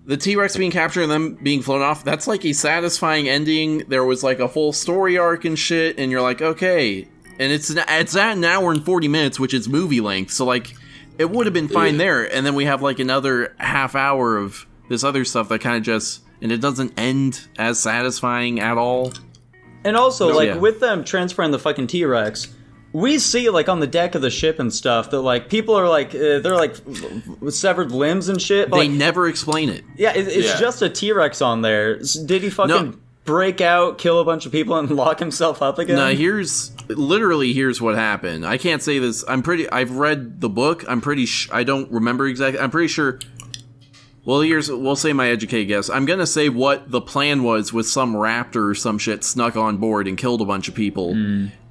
the T-Rex being captured and them being flown off, that's like a satisfying ending. There was like a full story arc and shit, and you're like, okay. And it's at an hour and 40 minutes, which is movie length, so like it would have been fine there. And then we have like another half hour of this other stuff that kind of just, and it doesn't end as satisfying at all. And also, with them transporting the fucking T-Rex, we see, like, on the deck of the ship and stuff, that, like, people are, like, they're, like, with severed limbs and shit. But, They like, never explain it. yeah, it's just a T-Rex on there. Did he fucking break out, kill a bunch of people, and lock himself up again? No, here's what happened. I can't say this. I've read the book. I don't remember exactly. I'm pretty sure. Well, we'll say my educated guess. I'm gonna say what the plan was with some raptor or some shit snuck on board and killed a bunch of people.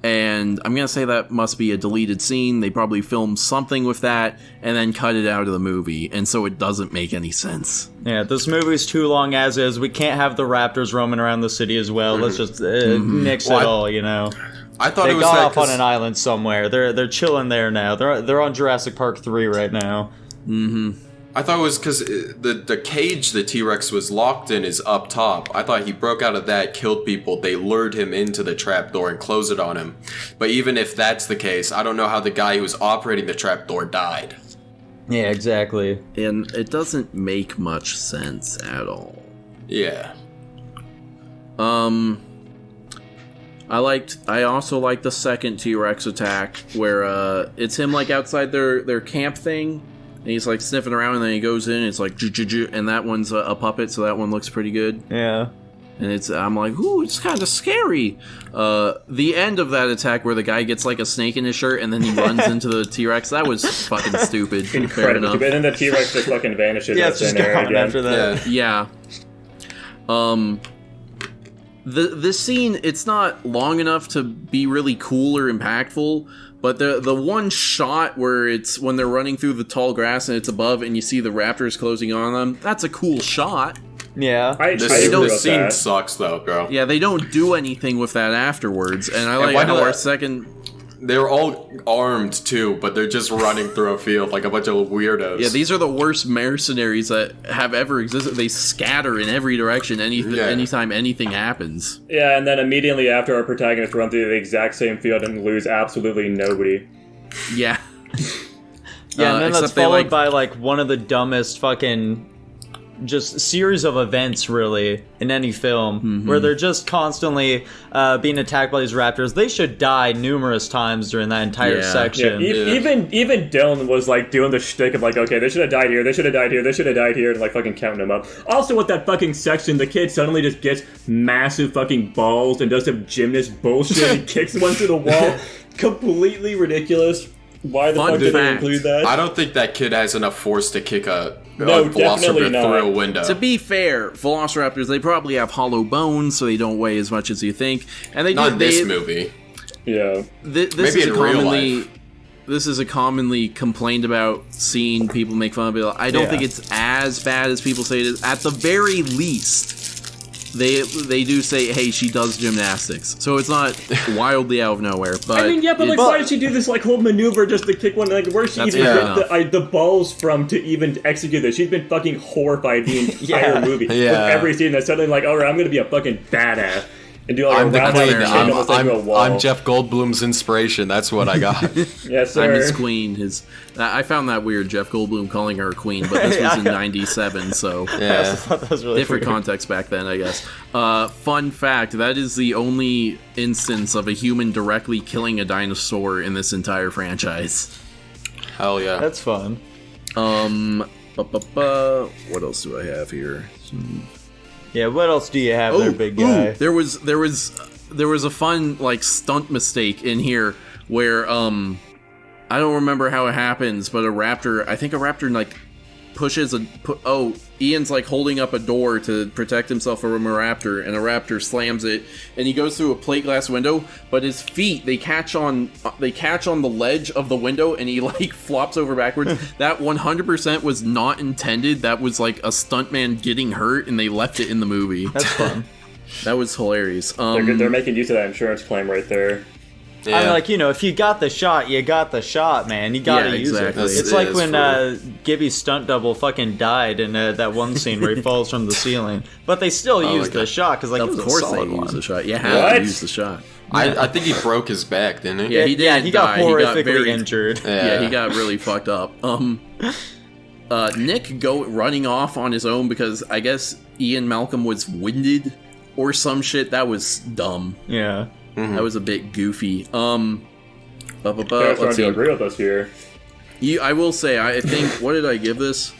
And I'm gonna say that must be a deleted scene. They probably filmed something with that and then cut it out of the movie, and so it doesn't make any sense. Yeah, this movie's too long as is. We can't have the raptors roaming around the city as well. Let's just nix it all, you know. I thought They it was got that off on an island somewhere. They're chilling there now. They're on Jurassic Park 3 right now. I thought it was because the cage the T-Rex was locked in is up top. I thought he broke out of that, killed people, they lured him into the trapdoor and closed it on him. But even if that's the case, I don't know how the guy who was operating the trapdoor died. Yeah, exactly. And it doesn't make much sense at all. Yeah. I also liked the second T-Rex attack where it's him like outside their camp thing. And he's like sniffing around, and then he goes in, and it's like, and that one's a puppet, so that one looks pretty good. Yeah. And I'm like, ooh, it's kind of scary. The end of that attack where the guy gets like a snake in his shirt, and then he runs into the T-Rex, that was fucking stupid. Incredible. And then the T-Rex just fucking vanishes. Yeah, it's just gone after that. Yeah. The scene, it's not long enough to be really cool or impactful, but the one shot where it's when they're running through the tall grass and it's above and you see the raptors closing on them, that's a cool shot. Yeah. This scene sucks though, bro. Yeah, they don't do anything with that afterwards, and I like how our second... They're all armed too, but they're just running through a field like a bunch of weirdos. Yeah, these are the worst mercenaries that have ever existed. They scatter in every direction anytime anything happens. Yeah, and then immediately after, our protagonists run through the exact same field and lose absolutely nobody. Yeah. Yeah, and then that's followed by like one of the dumbest fucking just series of events really in any film where they're just constantly being attacked by these raptors. They should die numerous times during that entire section. Yeah, even Dylan was like doing the shtick of like, okay, they should have died here, they should have died here, they should have died here, and like fucking counting them up. Also with that fucking section, the kid suddenly just gets massive fucking balls and does some gymnast bullshit and kicks one through the wall. Completely ridiculous. Why the fuck did they include that? I don't think that kid has enough force to kick a definitely velociraptor not. through a window. To be fair, velociraptors, they probably have hollow bones, so they don't weigh as much as you think. And they Not in this movie. Yeah. Maybe in real life. This is a commonly complained about scene. People make fun of it. I don't think it's as bad as people say it is. At the very least, they do say, hey, she does gymnastics. So it's not wildly out of nowhere. But I mean, yeah, but like, why did she do this like whole maneuver just to kick one? Like, where's she even get the balls from to even execute this? She's been fucking horrified the entire movie. With every scene that's suddenly like, alright, I'm gonna be a fucking badass. And do like I'm a the round queen. shake almost into a wall. I'm Jeff Goldblum's inspiration. That's what I got. Yes, sir. I'm his queen. I found that weird, Jeff Goldblum calling her a queen, but this was in '97, so I also thought that was really different weird. context back then, I guess. Fun fact: that is the only instance of a human directly killing a dinosaur in this entire franchise. Hell yeah. That's fun. What else do I have here? Yeah, what else do you have there, big guy? There was a fun like stunt mistake in here where I don't remember how it happens, but I think a raptor like pushes Ian's like holding up a door to protect himself from a raptor, and a raptor slams it, and he goes through a plate glass window, but his feet they catch on the ledge of the window, and he like flops over backwards. That 100% was not intended. That was like a stuntman getting hurt, and they left it in the movie. That's fun. That was hilarious. They're making use of that insurance claim right there. Yeah. I'm like, if you got the shot, you got the shot, man. You gotta use exactly. it. It's like when Gibby's stunt double fucking died in that one scene where he falls from the ceiling. But they still used the shot, because like, Of it was course a they solid used one. the shot. You have to use the shot. I think he broke his back, didn't he? Yeah, he did. Yeah, he got die. horrifically very injured. Yeah, he got really fucked up. Nick running off on his own because I guess Ian Malcolm was winded or some shit. That was dumb. Yeah. That was a bit goofy. Parents Let's aren't see. to agree with us here. I will say, I think, what did I give this?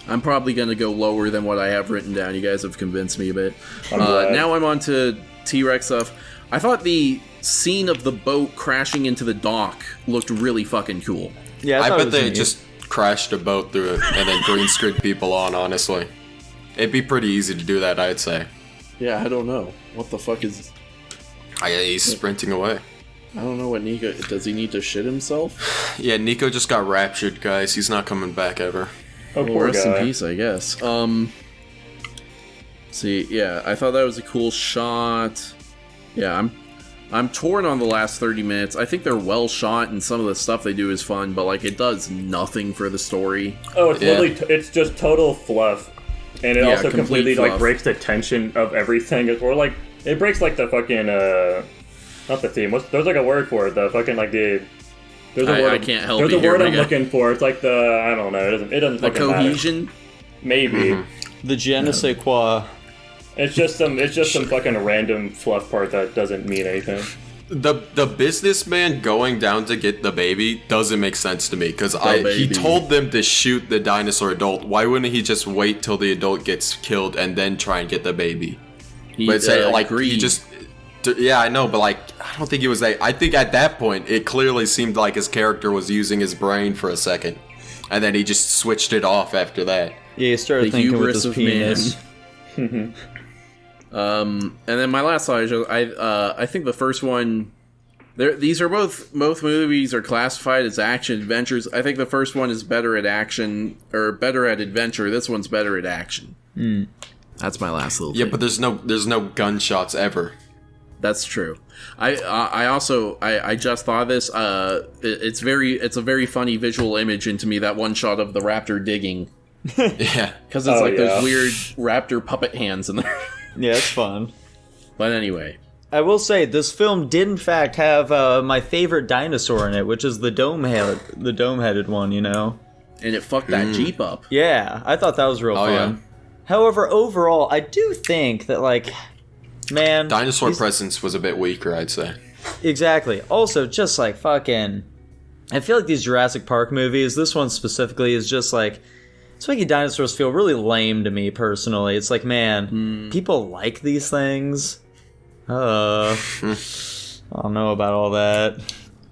I'm probably going to go lower than what I have written down. You guys have convinced me a bit. glad. Now I'm on to T-Rex stuff. I thought the scene of the boat crashing into the dock looked really fucking cool. Yeah, I thought it bet was they neat. just crashed a boat through it and then green screened people on, honestly. It'd be pretty easy to do that, I'd say. Yeah, I don't know. What the fuck is... He's sprinting away. I don't know what Nico... Does he need to shit himself? Yeah, Nico just got raptured, guys. He's not coming back ever. Oh, Well, poor rest guy. in peace, I guess. See, yeah, I thought that was a cool shot. Yeah, I'm torn on the last 30 minutes. I think they're well shot, and some of the stuff they do is fun, but like it does nothing for the story. Oh, it's Yeah. literally it's just total fluff, and it Yeah, also complete completely like fluff. breaks the tension of everything. Or like it breaks like the fucking not the theme. There's like a word for it. The fucking like the. There's a I word. can't help There's you a here, word my I'm guy. looking for. It's like the I don't know. It doesn't The fucking matter. cohesion. Maybe The je ne sais quoi. it's just some fucking random fluff part that doesn't mean anything. The businessman going down to get the baby doesn't make sense to me because he baby. told them to shoot the dinosaur adult. Why wouldn't he just wait till the adult gets killed and then try and get the baby? But say like he agreed. just yeah, I know, but like I don't think he was that. I think at that point it clearly seemed like his character was using his brain for a second, and then he just switched it off after that. Yeah, he started The thinking with hubris his of penis. man. And then my last thought is I think the first one. These are both movies are classified as action adventures. I think the first one is better at action or better at adventure. This one's better at action. That's my last little. Yeah, thing. but there's no gunshots ever. That's true. I also just thought of this. It's a very funny visual image into me, that one shot of the raptor digging, Yeah. because it's Oh, like yeah. those weird raptor puppet hands in there. Yeah, it's fun. But anyway, I will say this film did in fact have my favorite dinosaur in it, which is the dome-headed one. and it fucked that Jeep up. Yeah, I thought that was real Oh, fun. yeah. However, overall, I do think that like, man, Dinosaur these- presence was a bit weaker, I'd say. Exactly. Also, just like fucking, I feel like these Jurassic Park movies, this one specifically, is just like, it's making dinosaurs feel really lame to me personally. It's like, man, people like these things. I don't know about all that.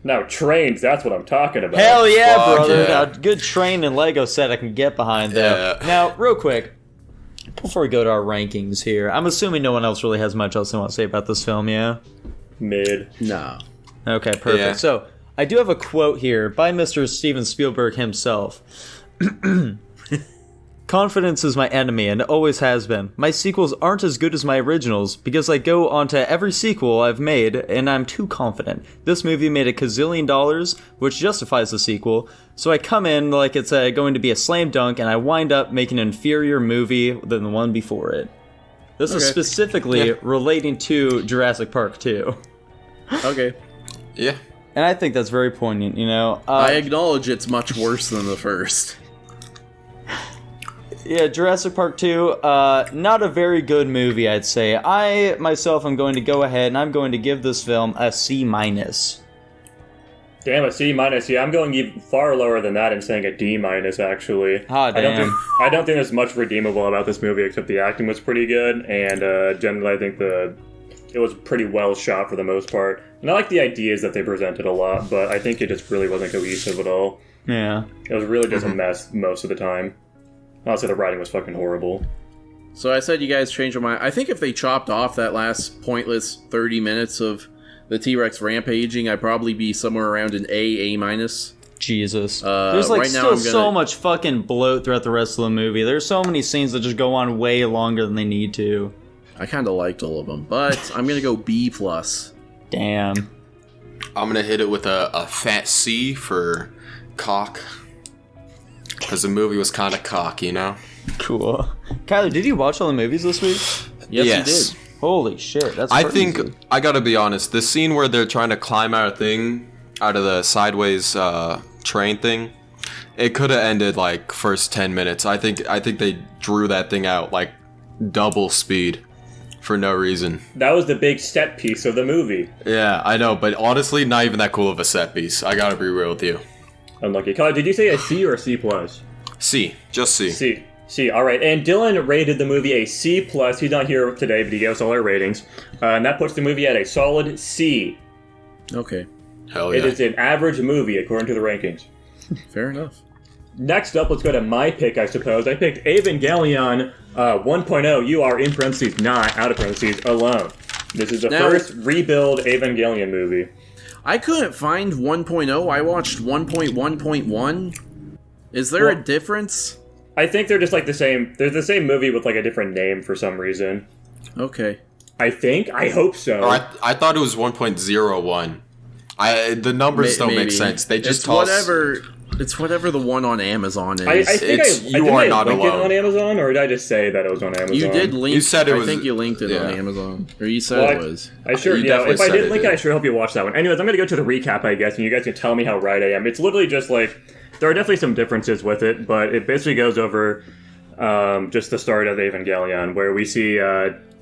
Now trains. That's what I'm talking about. Hell yeah, Fuck brother! yeah. Now, good train and Lego set I can get behind though. Yeah. Now, real quick, before we go to our rankings here, I'm assuming no one else really has much else they want to say about this film, yeah? Mid. No. Okay, perfect. Yeah. So, I do have a quote here by Mr. Steven Spielberg himself. Confidence is my enemy and always has been. My sequels aren't as good as my originals because I go onto every sequel I've made and I'm too confident. This movie made $1 gazillion, which justifies the sequel, so I come in like it's going to be a slam dunk and I wind up making an inferior movie than the one before it. This is specifically relating to Jurassic Park 2. Okay. Yeah. And I think that's very poignant, you know? I acknowledge it's much worse than the first. Yeah, Jurassic Park 2, not a very good movie, I'd say. I, myself, am going to go ahead and I'm going to give this film a C-. Damn, a C-. Yeah, I'm going even far lower than that and saying a D-, actually. Ah, damn. I don't think there's much redeemable about this movie except the acting was pretty good, and generally I think it was pretty well shot for the most part. And I like the ideas that they presented a lot, but I think it just really wasn't cohesive at all. Yeah. It was really just a mess most of the time. Honestly, the writing was fucking horrible. So I said you guys changed your mind. I think if they chopped off that last pointless 30 minutes of the T-Rex rampaging, I'd probably be somewhere around an A-. Jesus. There's like right now so much fucking bloat throughout the rest of the movie. There's so many scenes that just go on way longer than they need to. I kind of liked all of them, but I'm gonna go B+. Damn. I'm gonna hit it with a fat C for cock. Because the movie was kind of cock, you know? Cool. Kyler, did you watch all the movies this week? Yes, Yes. you did. Holy shit, that's I crazy. think, I gotta be honest, the scene where they're trying to climb out of the sideways train thing, it could have ended like first 10 minutes. I think they drew that thing out like double speed for no reason. That was the big set piece of the movie. Yeah, I know, but honestly, not even that cool of a set piece. I gotta be real with you. Unlucky. Kyle, did you say a C or a C+? C, just C. C. All right. And Dylan rated the movie a C+. He's not here today, but he gave us all our ratings. And that puts the movie at a solid C. Okay, Hell yeah. It is an average movie, according to the rankings. fair enough. Next up, let's go to my pick, I suppose. I picked Evangelion 1.0. You are, in parentheses, not, out of parentheses, alone. This is the first rebuild Evangelion movie. I couldn't find 1.0. I watched 1.1.1. Is there a difference? I think they're just like the same. They're the same movie with like a different name for some reason. Okay. I think. I hope so. Or I thought it was 1.01. The numbers don't make sense. They just toss... It's whatever the one on Amazon is. I think you are not linked it alone. on Amazon, or did I just say that it was on Amazon? You did link. You said it was... I think you linked it on Amazon, or you said it was. I sure. You Yeah. definitely If I said did it, link it, dude. I sure hope you watch that one. Anyways, I'm gonna go to the recap, I guess, and you guys can tell me how right I am. It's literally just like there are definitely some differences with it, but it basically goes over just the start of Evangelion, where we see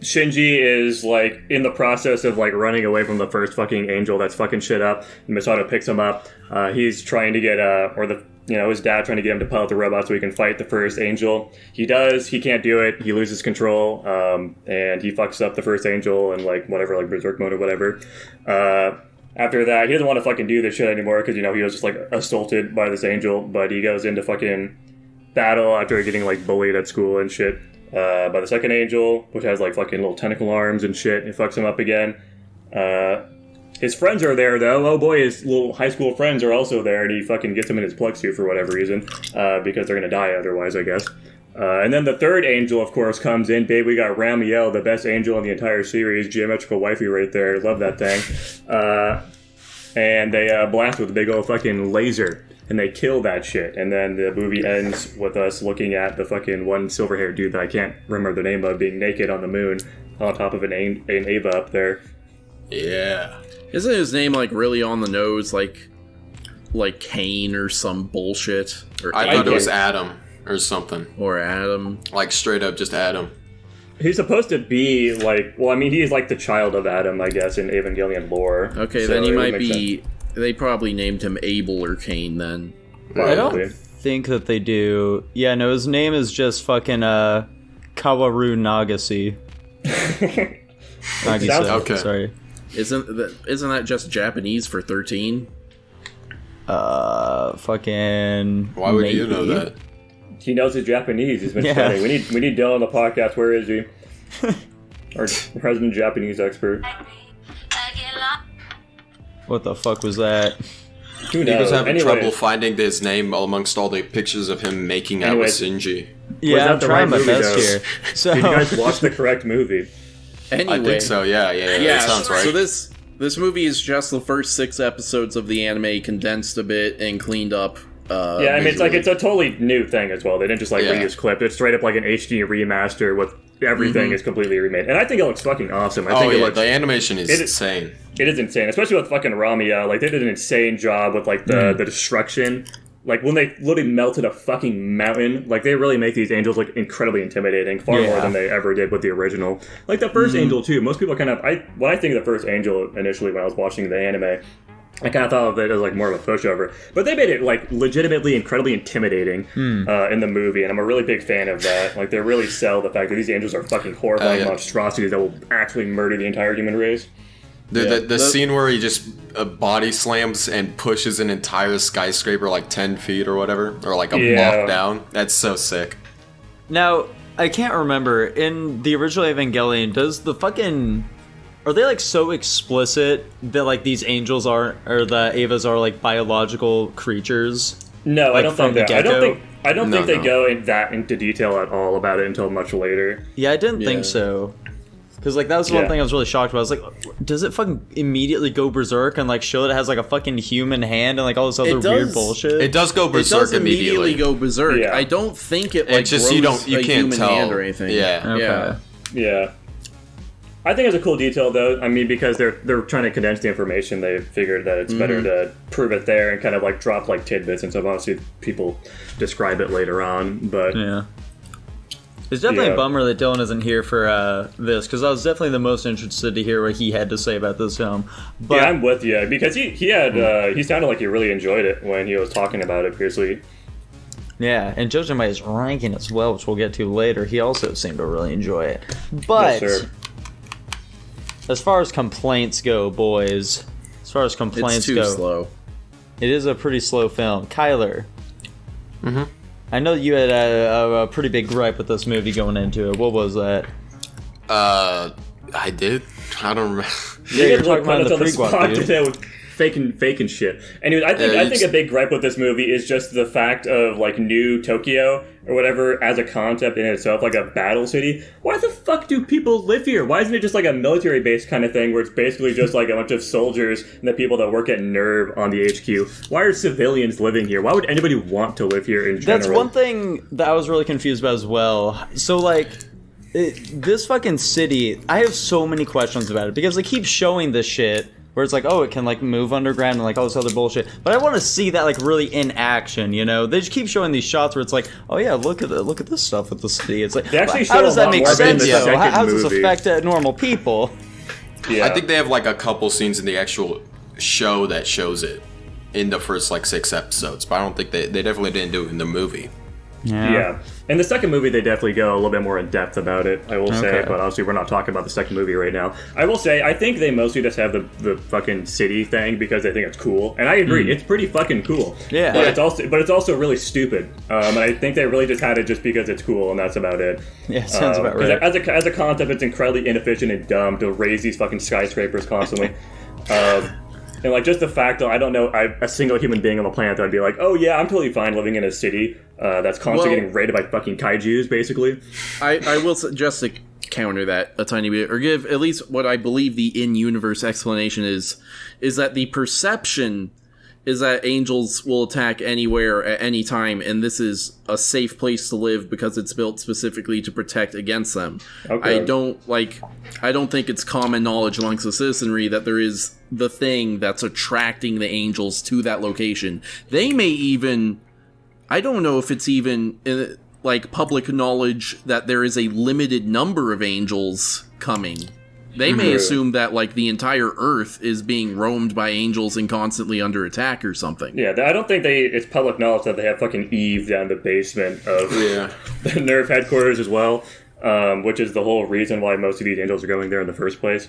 Shinji is like in the process of like running away from the first fucking angel that's fucking shit up, and Masato picks him up. He's trying to get his dad trying to get him to pilot the robot so he can fight the first angel. He does. He can't do it. He loses control, and he fucks up the first angel and like whatever, like berserk mode or whatever. After that, he doesn't want to fucking do this shit anymore because he was just like assaulted by this angel. But he goes into fucking battle after getting like bullied at school and shit by the second angel, which has like fucking little tentacle arms and shit. And fucks him up again. His friends are there, though. Oh boy, his little high school friends are also there, and he fucking gets them in his plug suit for whatever reason, because they're gonna die otherwise, I guess. And then the third angel, of course, comes in. Babe, we got Ramiel, the best angel in the entire series. Geometrical wifey right there. Love that thing. And they blast with a big old fucking laser, and they kill that shit. And then the movie ends with us looking at the fucking one silver-haired dude that I can't remember the name of being naked on the moon on top of an Ava up there. Yeah. Isn't his name like really on the nose, like Kane or some bullshit? Or I thought it was Adam or something. Or Adam. Like straight up just Adam. He's supposed to be like, well, I mean, he's like the child of Adam, I guess, in Evangelion lore. Okay, So then he it would might make be. sense. They probably named him Abel or Kane then. I don't Probably. think that they do. Yeah, no, his name is just fucking Kawaru Nagase. Nagisa, Okay. sorry. Isn't that just Japanese for 13? Fucking. Why would you know maybe. that? He knows his Japanese. He's been Yeah. studying. We need Dylan on the podcast. Where is he? Our resident Japanese expert. What the fuck was that? Who He knows? was having Anyways, trouble finding his name amongst all the pictures of him making out with Shinji. Yeah, that I'm the trying right my movie, best though? here. So, Did you guys watch the correct movie? Anyway, I think so, yeah, that sounds right. So this movie is just the first 6 episodes of the anime condensed a bit and cleaned up. Yeah, I mean, it's like visually. it's a totally new thing as well. They didn't just like Yeah. reuse clip. It's straight up like an HD remaster with everything is completely remade. And I think it looks fucking awesome. I think the animation is insane. It is insane, especially with fucking Ramiya. Like, they did an insane job with, like, the destruction. Like, when they literally melted a fucking mountain, like, they really make these angels look incredibly intimidating, far more than they ever did with the original. Like, the first angel, too. Most people kind of... when I think of the first angel, initially, when I was watching the anime, I kind of thought of it as, like, more of a pushover. But they made it, like, legitimately incredibly intimidating in the movie, and I'm a really big fan of that. Like, they really sell the fact that these angels are fucking horrifying monstrosities that will actually murder the entire human race. The scene where he just body slams and pushes an entire skyscraper like 10 feet or whatever, or like a block down, that's so sick. Now, I can't remember, in the original Evangelion, does the fucking... Are they, like, so explicit that, like, these angels are, or the Evas are, like, biological creatures? No, like, I don't think that. I don't think they no. go into detail at all about it until much later. Yeah, I didn't think so. Because, like, that was one thing I was really shocked about. I was like, does it fucking immediately go berserk and, like, show that it has, like, a fucking human hand and, like, all this other weird bullshit? It does go berserk It does immediately go berserk. Yeah. I don't think it, like, It's just grows you a can't human tell. hand or anything. Yeah. Okay. Yeah. I think it's a cool detail, though. I mean, because they're trying to condense the information, they figured that it's better to prove it there and kind of, like, drop, like, tidbits and stuff. Obviously, people describe it later on, but... Yeah. It's definitely a bummer that Dylan isn't here for this, because I was definitely the most interested to hear what he had to say about this film. But yeah, I'm with you, because he sounded like he really enjoyed it when he was talking about it previously. yeah, and judging by his ranking as well, which we'll get to later, he also seemed to really enjoy it. But Yes, sir. as far as complaints go, boys, It's too slow. it is a pretty slow film. Kyler. I know you had a pretty big gripe with this movie going into it. What was that? I did. I don't remember. Yeah, You you're guys talking about put the us on the spot pre-guap, dude. today with faking shit. Anyway, I think a big gripe with this movie is just the fact of, like, New Tokyo or whatever as a concept in itself, like a battle city. Why the fuck do people live here? Why isn't it just like a military base kind of thing where it's basically just like a bunch of soldiers and the people that work at NERV on the HQ? Why are civilians living here? Why would anybody want to live here in general? That's one thing that I was really confused about as well. So, like, this fucking city, I have so many questions about it because they keep showing this shit where it's like, oh, it can, like, move underground and, like, all this other bullshit. But I want to see that, like, really in action, you know? They just keep showing these shots where it's like, oh, yeah, look at this stuff with the city. It's like, They actually how show does a that lot make more of it in sense, the though? second How does this movie. affect normal people? Yeah. I think they have like a couple scenes in the actual show that shows it in the first like 6 episodes, but I don't think they definitely didn't do it in the movie. Yeah. In the second movie, they definitely go a little bit more in depth about it, I will say, Okay. but obviously we're not talking about the second movie right now. I will say, I think they mostly just have the fucking city thing because they think it's cool, and I agree, it's pretty fucking cool. Yeah. But it's also really stupid, and I think they really just had it just because it's cool, and that's about it. Yeah, sounds about 'cause right. As a concept, it's incredibly inefficient and dumb to raise these fucking skyscrapers constantly. And, like, just the fact that I don't know a single human being on the planet that would be like, oh, yeah, I'm totally fine living in a city that's constantly getting raided by fucking kaijus, basically. I will say, just to counter that a tiny bit, or give at least what I believe the in-universe explanation is that the perception is that angels will attack anywhere at any time, and this is a safe place to live because it's built specifically to protect against them. Okay. I don't think it's common knowledge amongst the citizenry that there is the thing that's attracting the angels to that location. They may even... I don't know if it's even... like public knowledge that there is a limited number of angels coming. They may assume that like the entire Earth is being roamed by angels and constantly under attack or something. Yeah, I don't think it's public knowledge that they have fucking Eve down the basement of the NERV headquarters as well, which is the whole reason why most of these angels are going there in the first place.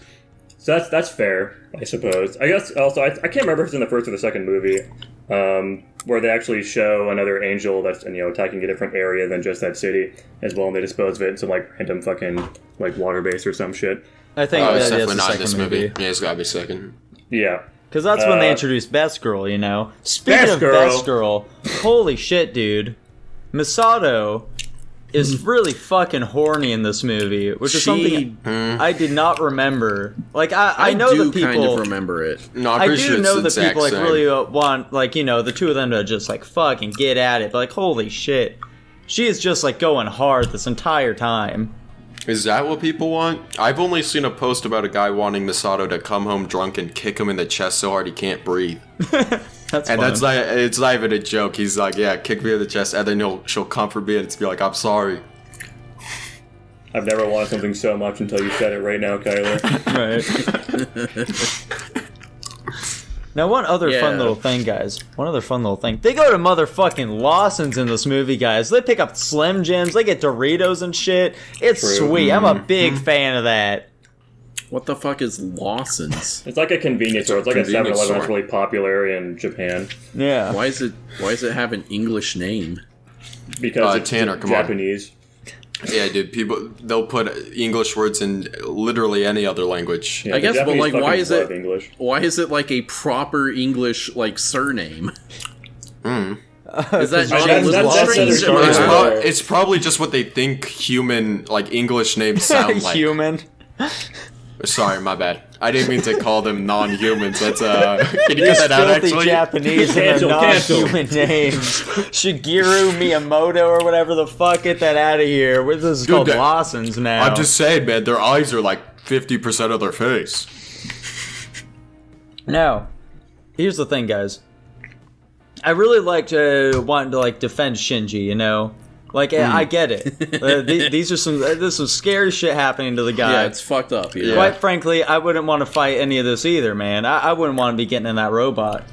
So that's fair, I suppose. I guess also, I can't remember if it's in the first or the second movie, where they actually show another angel that's attacking a different area than just that city as well, and they dispose of it in some like random fucking like water base or some shit. I think It's that is definitely the not second this movie. Yeah, it's gotta be second. Yeah. Because that's when they introduced Best Girl, you know? Speaking of Best Girl, holy shit, dude. Misato is really fucking horny in this movie, which is something I did not remember. Like, I know do the people... kind of remember it. No, I'm I pretty sure do it's know the that exact people, like, same. really want, like, the two of them to just, like, fucking get at it. But, like, holy shit. She is just, like, going hard this entire time. Is that what people want? I've only seen a post about a guy wanting Misato to come home drunk and kick him in the chest so hard he can't breathe. That's And fun. that's like, it's not even a joke. He's like, yeah, kick me in the chest, and then she'll comfort me and be like, I'm sorry. I've never wanted something so much until you said it right now, Kyler. Right. Now, one other fun little thing, guys. One other fun little thing. They go to motherfucking Lawson's in this movie, guys. They pick up Slim Jims. They get Doritos and shit. It's True. sweet. I'm a big fan of that. What the fuck is Lawson's? It's like a convenience store. It's like a convenience 7-Eleven that's store. really popular in Japan. Yeah. Why does it have an English name? Because it's Tanner, come on. Japanese. Yeah, dude, they'll put English words in literally any other language. Yeah, I the guess, but Japanese like, why fucking is love it? English. Why is it like a proper English like surname? Is that not that's- a little that's strange? their Am I story. wrong? It's probably just what they think human, like, English names sound like. Human. Sorry, my bad. I didn't mean to call them non-humans. That's, can you get that out, Filthy actually? Japanese and Cancel, their cancel. non-human names. Shigeru Miyamoto or whatever the fuck. Get that out of here. This is Dude, called that- Lawson's now. I'm just saying, man, their eyes are like 50% of their face. Now, here's the thing, guys. I really liked wanting to like defend Shinji, you know? Like, I get it. These are there's some scary shit happening to the guy. Yeah, it's fucked up. Yeah. Quite frankly, I wouldn't want to fight any of this either, man. I wouldn't want to be getting in that robot.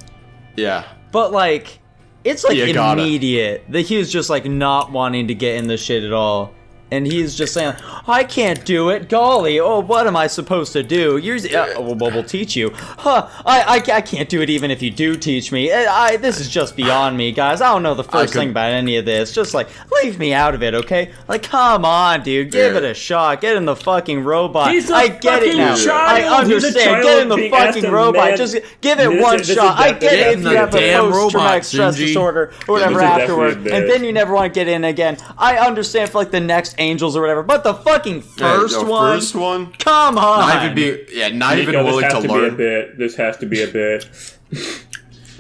Yeah. But, like, it's like You gotta. immediate that he was just like not wanting to get in this shit at all. And he's just saying, I can't do it. Golly, oh, what am I supposed to do? We'll teach you. Huh, I can't do it even if you do teach me. This is just beyond me, guys. I don't know the first thing about any of this. Just, like, leave me out of it, okay? Like, come on, dude. Give it a shot. Get in the fucking robot. He's a I get it fucking now. child. I He's a understand. child Get in the being asked fucking to robot. man- Just give it This one is shot. I get definitely- it if you have a Damn post-traumatic robot, stress Shinji. disorder or whatever this is definitely afterward. a bit. And then you never want to get in again. I understand for, like, the next Angels or whatever. But the fucking first one? First one? Come on. Not even Nico, willing this to has to be a learn. bit. This has to be a bit.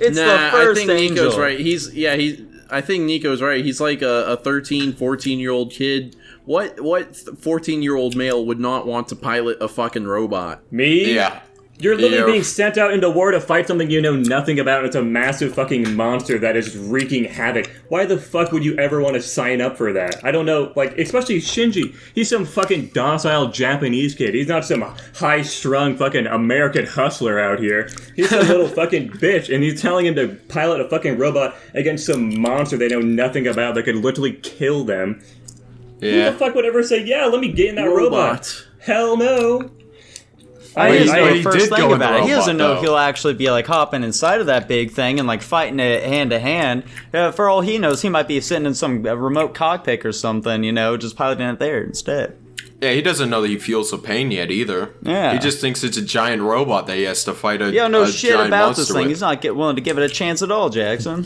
It's Nah, the first I think Angel. Nico's right. I think Nico's right. He's like a 13, 14-year-old kid. What 14-year-old male would not want to pilot a fucking robot? Me? Yeah. You're literally Yeah. being sent out into war to fight something you know nothing about. It's a massive fucking monster that is wreaking havoc. Why the fuck would you ever want to sign up for that? I don't know, like, especially Shinji. He's some fucking docile Japanese kid. He's not some high-strung fucking American hustler out here. He's some little fucking bitch, and he's telling him to pilot a fucking robot against some monster they know nothing about that could literally kill them. Who Yeah. the fuck would ever say, yeah, let me get in that robot? Hell no. He doesn't know he the first did thing go in the about it. He doesn't robot, know though. he'll actually be like hopping inside of that big thing and like fighting it hand to hand. For all he knows, he might be sitting in some remote cockpit or something, you know, just piloting it there instead. Yeah, he doesn't know that he feels the pain yet either. Yeah. He just thinks it's a giant robot that he has to fight a You don't know a shit giant about monster this thing. with. He's not willing to give it a chance at all, Jackson.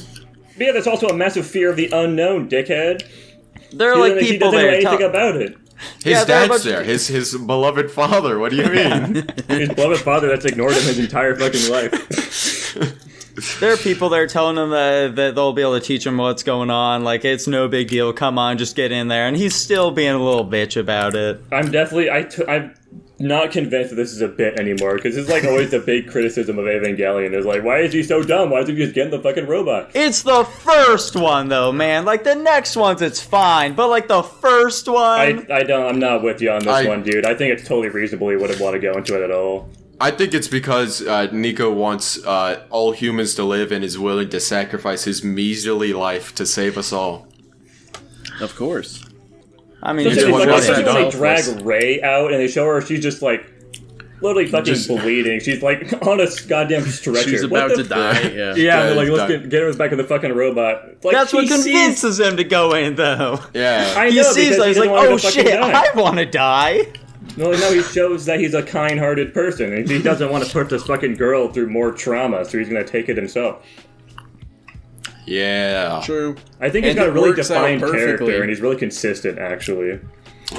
But yeah, there's also a massive fear of the unknown, dickhead. There are like he people doesn't know there. anything about it. His Yeah, there are a dad's bunch- there. His beloved father. What do you mean? His beloved father that's ignored him his entire fucking life. There are people there telling him that they'll be able to teach him what's going on. Like, it's no big deal. Come on, just get in there. And he's still being a little bitch about it. I'm definitely, I'm not convinced that this is a bit anymore, because it's like always the big criticism of Evangelion is like, why is he so dumb? Why doesn't he just get in the fucking robot? It's the first one, though, man. Like, the next ones, it's fine. But, like, the first one... I'm not with you on this I- one, dude. I think it's totally reasonable he wouldn't want to go into it at all. I think it's because Nico wants all humans to live and is willing to sacrifice his measly life to save us all. Of course. I mean, It's it's Especially, one like, was especially when they selfless. drag Ray out and they show her she's just like literally fucking Just- bleeding. She's like on a goddamn stretcher. She's What about the to die. Yeah. Yeah, they're like, Yeah, let's he's get her back in the fucking robot. It's like, that's what he sees- convinces him to go in, though. Yeah. I He know, sees because that, he he's doesn't like, want her oh to fucking shit, die. I want to die. No, he shows that he's a kind-hearted person. And he doesn't want to put this fucking girl through more trauma, so he's going to take it himself. Yeah. True. I think he's And got a it really works out defined perfectly. character, and he's really consistent, actually.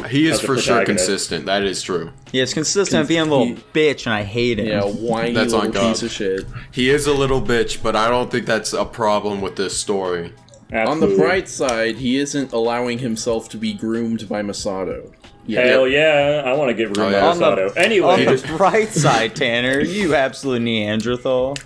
He is As a for sure protagonist. consistent. That is true. Yeah, it's consistent at being a little he- bitch, and I hate him. Yeah, whiny That's on little God. piece of shit. He is a little bitch, but I don't think that's a problem with this story. On the Absolutely. bright side, he isn't allowing himself to be groomed by Masato. Hell yeah, I want to get room on Masato. On Anyway, the bright side, Tanner, you absolute Neanderthal.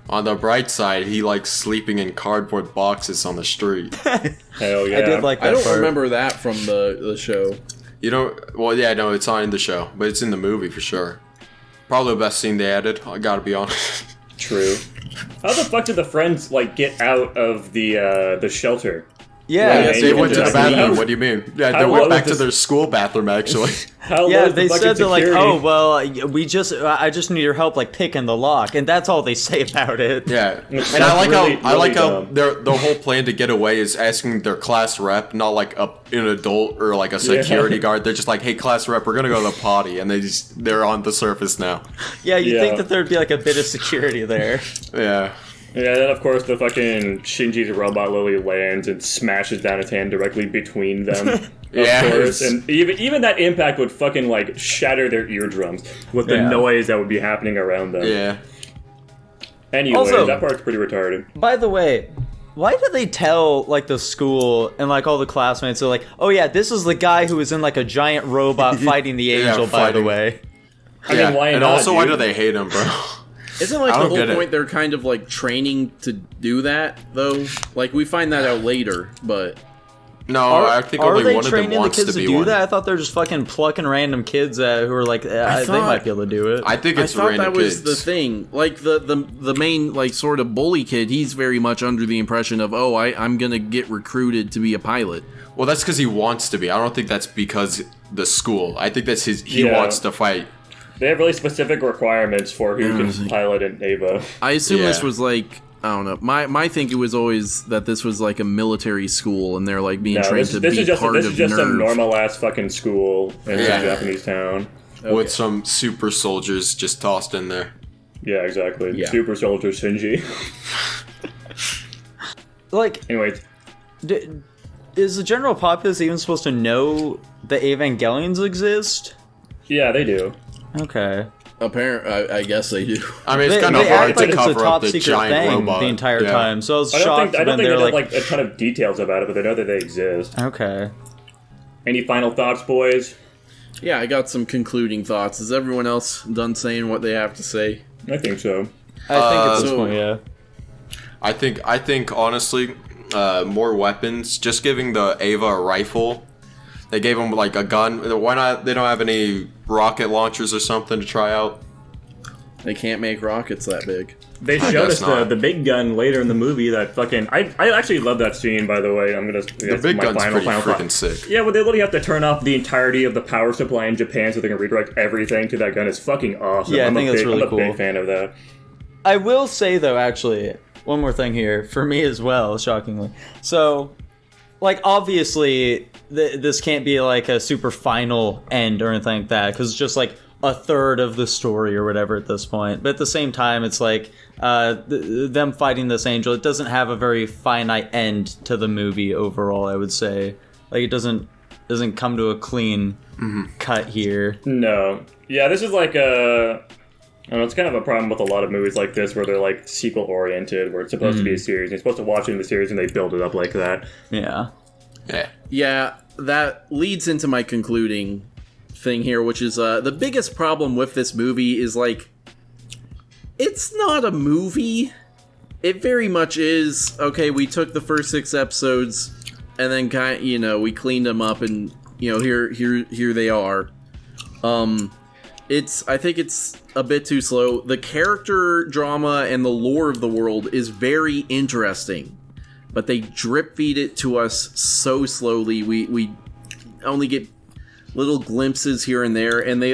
On the bright side, he likes sleeping in cardboard boxes on the street. hell yeah. I did like that I don't part. remember that from the show. You don't? Well, yeah, no, it's not in the show, but it's in the movie for sure. Probably the best scene they added. I gotta be honest. True. How the fuck did the friends get out of the shelter? Yeah, Yeah, They went to the just bathroom. leave. What do you mean? Yeah, they How went low back is to this- their school bathroom actually. How Yeah, low is they the said fucking they're like, security? oh well, I just need your help picking the lock, and that's all they say about it. Yeah, It's and I like really, how really how dumb. their whole plan to get away is asking their class rep, not like an adult or like a security guard. They're just like, hey, class rep, we're gonna go to the potty, and they're on the surface now. Yeah, you'd Yeah. think that there'd be like a bit of security there. Yeah. Yeah, then of course the fucking Shinji's robot lily lands and smashes down its hand directly between them. Of Yeah, course, it's- and even that impact would fucking shatter their eardrums with the Yeah. noise that would be happening around them. Yeah. Anyway, Also- that part's pretty retarded. By the way, why do they tell the school and all the classmates? They're like, oh yeah, this is the guy who was in a giant robot fighting the angel. By the fighting. way, I Yeah. mean, why And not, also, why dude? do they hate him, bro? Isn't I the don't whole get it. point they're kind of training to do that though? We find that out later, but No, I think are only they one of them training the wants kids to to be do one. that? I thought they're just fucking plucking random kids who are they thought- might be able to do it. I think I it's thought random that was kids. the thing. The main sort of bully kid, he's very much under the impression of, oh, I'm gonna get recruited to be a pilot. Well, that's because he wants to be. I don't think that's because the school. I think that's he Yeah. wants to fight. They have really specific requirements for who can pilot an Ava. I assume this Yeah. was I don't know. My thinking was always that this was a military school, and they're being No, trained this to be is just part this of is just some Nerve. normal ass fucking school in Yeah. some Japanese town. With some super soldiers just tossed in there. Yeah, exactly. Yeah. Super soldier Shinji. Anyways, Is the general populace even supposed to know the Evangelions exist? yeah, they do. Okay. Apparently, I guess they do. I mean, it's They kind of act hard like to it's a cover top up the secret giant thing robot the entire Yeah. time. So I was I don't shocked think when they they're know like, a ton of details about it, but they know that they exist. okay. Any final thoughts, boys? Yeah, I got some concluding thoughts. Is everyone else done saying what they have to say? I think so. I think at this so- point, yeah. I think honestly, more weapons. Just giving the Ava a rifle. They gave him a gun. Why not? They don't have any rocket launchers or something to try out. They can't make rockets that big. They I showed guess us not. the big gun later in the movie. That fucking I actually love that scene. By the way, I'm gonna The big gun's pretty freaking sick. Yeah, but they literally have to turn off the entirety of the power supply in Japan so they can redirect everything to that gun. It's fucking awesome. Yeah, I I'm think a that's big, really I'm a big cool. fan of that. I will say though, actually, one more thing here for me as well. Shockingly, so obviously this can't be a super final end or anything like that because it's just a third of the story or whatever at this point. But at the same time, it's them fighting this angel. It doesn't have a very finite end to the movie overall. I would say it doesn't come to a clean cut here. No, yeah, this is I don't know, it's kind of a problem with a lot of movies like this where they're sequel oriented, where it's supposed to be a series. You're supposed to watch it in the series and they build it up like that. Yeah. Yeah. Yeah, that leads into my concluding thing here, which is the biggest problem with this movie is it's not a movie. It very much is, okay, we took the first 6 episodes and then we cleaned them up and here they are. I think it's a bit too slow. The character drama and the lore of the world is very interesting, but they drip feed it to us so slowly. We only get little glimpses here and there, and they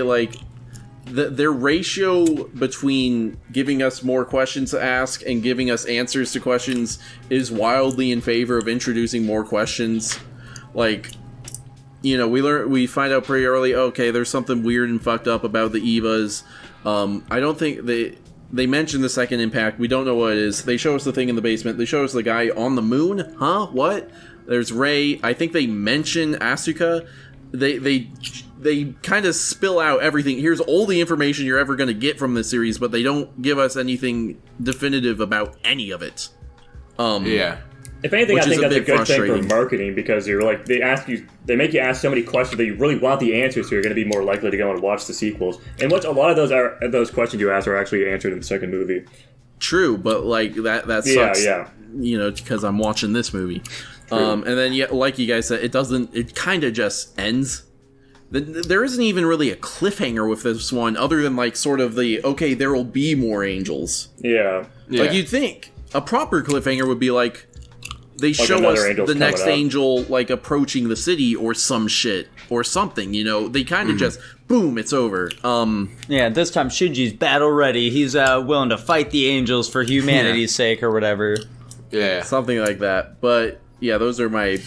their ratio between giving us more questions to ask and giving us answers to questions is wildly in favor of introducing more questions. We find out pretty early, okay, there's something weird and fucked up about the Evas. I don't think they mention the second impact. We don't know what it is. They show us the thing in the basement. They show us the guy on the moon. Huh? What? There's Rei. I think they mention Asuka. They kind of spill out everything. Here's all the information you're ever going to get from this series, but they don't give us anything definitive about any of it. Yeah. If anything, which I think is a that's a bit good thing frustrating. for marketing because you're like they make you ask so many questions that you really want the answers, so you're going to be more likely to go and watch the sequels. And which a lot of those questions you ask are actually answered in the second movie. True, but like that sucks. Yeah. You know, because I'm watching this movie, and then like you guys said, it kind of just ends. There isn't even really a cliffhanger with this one, other than like sort of okay, there will be more angels. Yeah. Like you'd think a proper cliffhanger would be like they show another us angel's the next coming up. angel like approaching the city or some shit or something. You know, they kind of just boom, it's over. Yeah, this time Shinji's battle ready. He's willing to fight the angels for humanity's sake or whatever. Yeah. Something like that. But yeah, those are my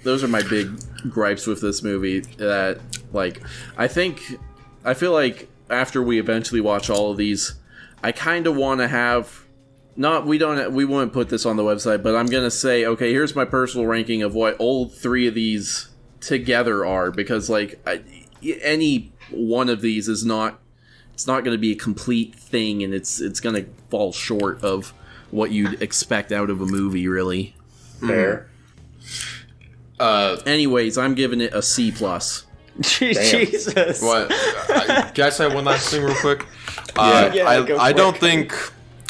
big gripes with this movie. That like I feel like after we eventually watch all of these, I kind of want to have. We won't put this on the website, but I'm gonna say, okay, here's my personal ranking of what all three of these together are, because like any one of these is not going to be a complete thing, and it's going to fall short of what you'd expect out of a movie, really. Fair. Anyways, I'm giving it a C+. Jesus. What? Can I say one last thing real quick? go I don't quick. think...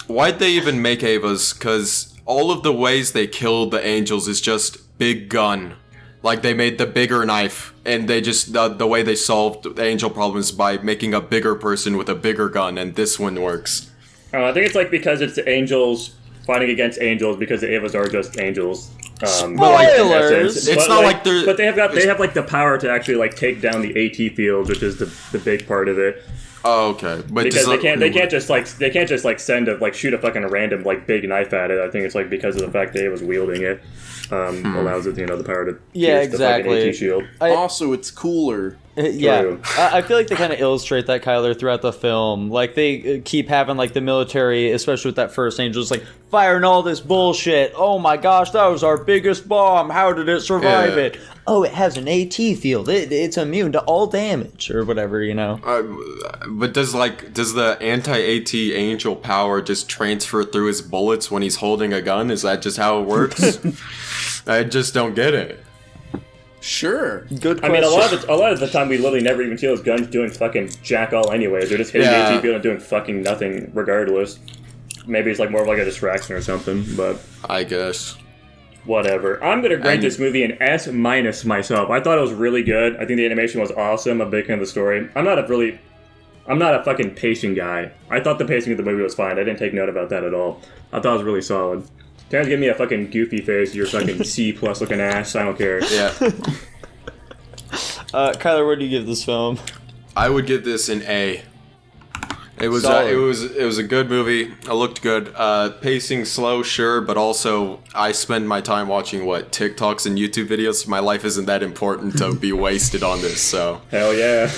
Why'd they even make Avas? Because all of the ways they killed the angels is just big gun. Like, they made the bigger knife, and they just... The way they solved the angel problems by making a bigger person with a bigger gun, and this one works. I think it's like because it's angels fighting against angels because the Avas are just angels. Spoilers! It's not like they're... But they have like the power to actually like take down the AT field, which is the big part of it. Oh, okay. But Because they can't just shoot a fucking random like big knife at it. I think it's like because of the fact that it was wielding it allows it the power to pierce the fucking AT shield. Also, it's cooler. Yeah, True. I feel like they kind of illustrate that, Kyler, throughout the film. Like, they keep having, like, the military, especially with that first angel, just like, firing all this bullshit. Oh my gosh, that was our biggest bomb. How did it survive it? Oh, it has an AT field. It's immune to all damage, or whatever, you know? But does the anti-AT angel power just transfer through his bullets when he's holding a gun? Is that just how it works? I just don't get it. Sure. Good question. I mean, a lot of the time we literally never even see those guns doing fucking jack all anyways. They're just hitting the AT field and doing fucking nothing regardless. Maybe it's like more of like a distraction or something, but I guess. whatever. I'm gonna grade this movie an S- myself. I thought it was really good. I think the animation was awesome. I'm a big fan of the story. I'm not a fucking pacing guy. I thought the pacing of the movie was fine. I didn't take note about that at all. I thought it was really solid. Terrence, give me a fucking goofy face, your fucking C+ looking ass. I don't care. Yeah. Kyler, what do you give this film? I would give this an A. It was Solid. it was a good movie. It looked good. Pacing slow, sure, but also I spend my time watching TikToks and YouTube videos. My life isn't that important to be wasted on this. So Hell yeah.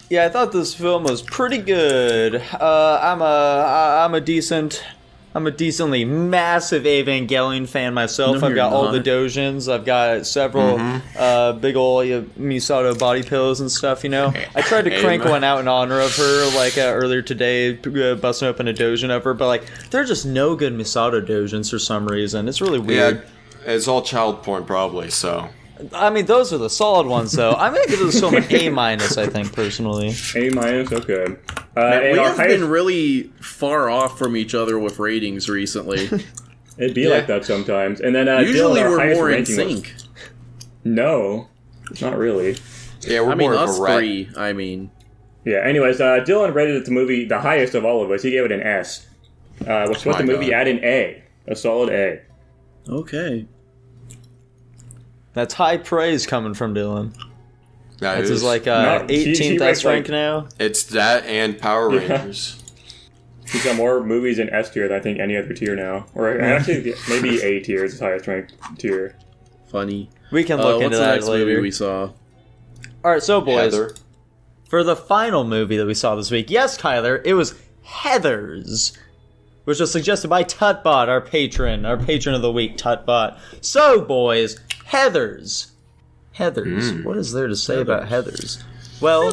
Yeah, I thought this film was pretty good. I'm a decently massive Evangelion fan myself. No, I've got you're all the not. dojins. I've got several big ol' Misato body pillows and stuff, you know. I tried to crank Amen. one out in honor of her, like earlier today, busting open a dojin of her, but like, there are just no good Misato dojins for some reason. It's really weird. yeah, it's all child porn probably. So I mean, those are the solid ones, though. I'm gonna give this film an A-, I think, personally. A-, okay. We And our have highest, been really far off from each other with ratings recently. it'd be like that sometimes. And then Usually Dylan, our we're highest more in ranking was- sync. No, not really. yeah, we're I mean, more of us a rat. three. I mean, Yeah. Anyways, Dylan rated the movie the highest of all of us. He gave it an S, which put My the movie God. at an A, a solid A. okay. That's high praise coming from Dylan. That This is is like No, he 18th rates, S rank like- now. it's that and Power Rangers. He's got more movies in S tier than I think any other tier now, or actually maybe A tier is his highest ranked tier. Funny. We can look What's into the that next movie later. we saw? All right, so boys, Heather. for the final movie that we saw this week, yes, Kyler, it was Heathers, which was suggested by Tutbot, our patron of the week, Tutbot. So, boys, Heathers. What is there to say about Heathers? Well,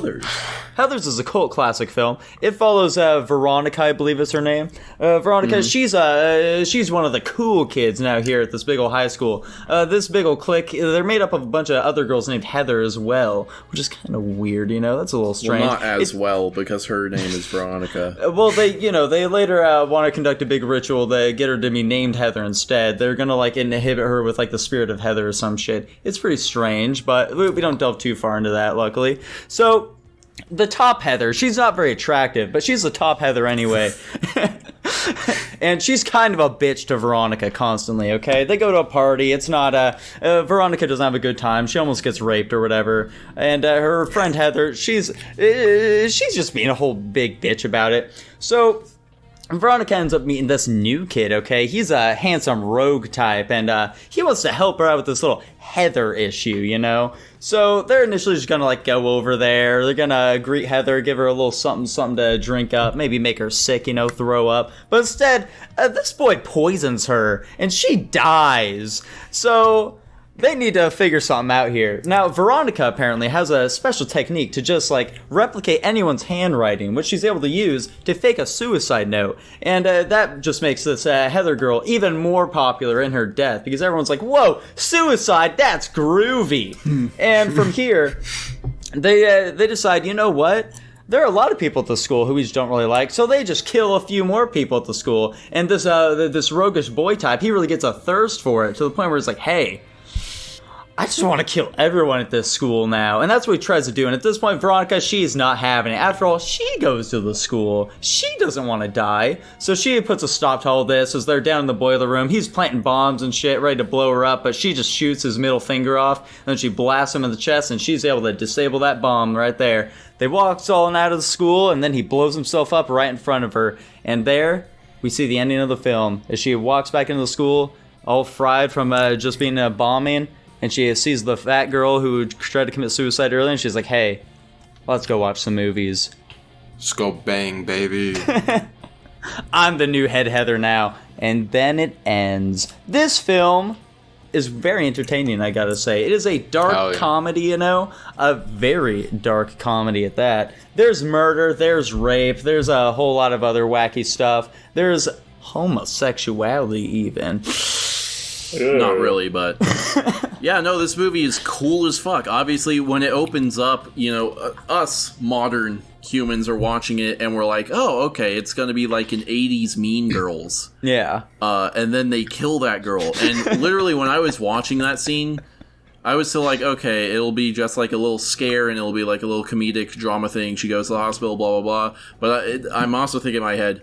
Heathers is a cult classic film. It follows Veronica, I believe is her name. Veronica, she's one of the cool kids now here at this big old high school. This big old clique, they're made up of a bunch of other girls named Heather as well, which is kind of weird, you know? That's a little strange. Well, not as well, because her name is Veronica. Well, they later want to conduct a big ritual. They get her to be named Heather instead. They're gonna, like, inhibit her with, like, the spirit of Heather or some shit. It's pretty strange, but we don't delve too far into that, luckily. So, the top Heather, she's not very attractive, but she's the top Heather anyway. And she's kind of a bitch to Veronica constantly, okay? They go to a party, it's not Veronica doesn't have a good time, she almost gets raped or whatever. And her friend Heather, she's just being a whole big bitch about it. So, Veronica ends up meeting this new kid, okay? He's a handsome rogue type, and he wants to help her out with this little Heather issue, you know? So they're initially just gonna, like, go over there. They're gonna greet Heather, give her a little something to drink up, maybe make her sick, you know, throw up. But instead, this boy poisons her, and she dies. So they need to figure something out here. Now, Veronica apparently has a special technique to just, like, replicate anyone's handwriting, which she's able to use to fake a suicide note. And that just makes this Heather girl even more popular in her death, because everyone's like, whoa, suicide, that's groovy. And from here, they decide, you know what? There are a lot of people at the school who we just don't really like, so they just kill a few more people at the school. And this roguish boy type, he really gets a thirst for it, to the point where it's like, hey, I just want to kill everyone at this school now. And that's what he tries to do. And at this point, Veronica, she's not having it. After all, she goes to the school. She doesn't want to die. So she puts a stop to all this as they're down in the boiler room. He's planting bombs and shit, ready to blow her up. But she just shoots his middle finger off. And then she blasts him in the chest. And she's able to disable that bomb right there. They walk Solon out of the school. And then he blows himself up right in front of her. And there, we see the ending of the film. As she walks back into the school, all fried from just being bombing. And she sees the fat girl who tried to commit suicide earlier, and she's like, hey, let's go watch some movies. Let's go bang, baby. I'm the new head Heather now. And then it ends. This film is very entertaining, I gotta say. It is a dark comedy, you know? A very dark comedy at that. There's murder, there's rape, there's a whole lot of other wacky stuff. There's homosexuality, even. Not really, but yeah, no, this movie is cool as fuck. Obviously, when it opens up, you know, us modern humans are watching it and we're like, oh, okay, it's gonna be like an 80s Mean Girls. Yeah. And then they kill that girl. And literally, when I was watching that scene, I was still like, okay, it'll be just like a little scare and it'll be like a little comedic drama thing. She goes to the hospital, blah, blah, blah. But I'm also thinking in my head,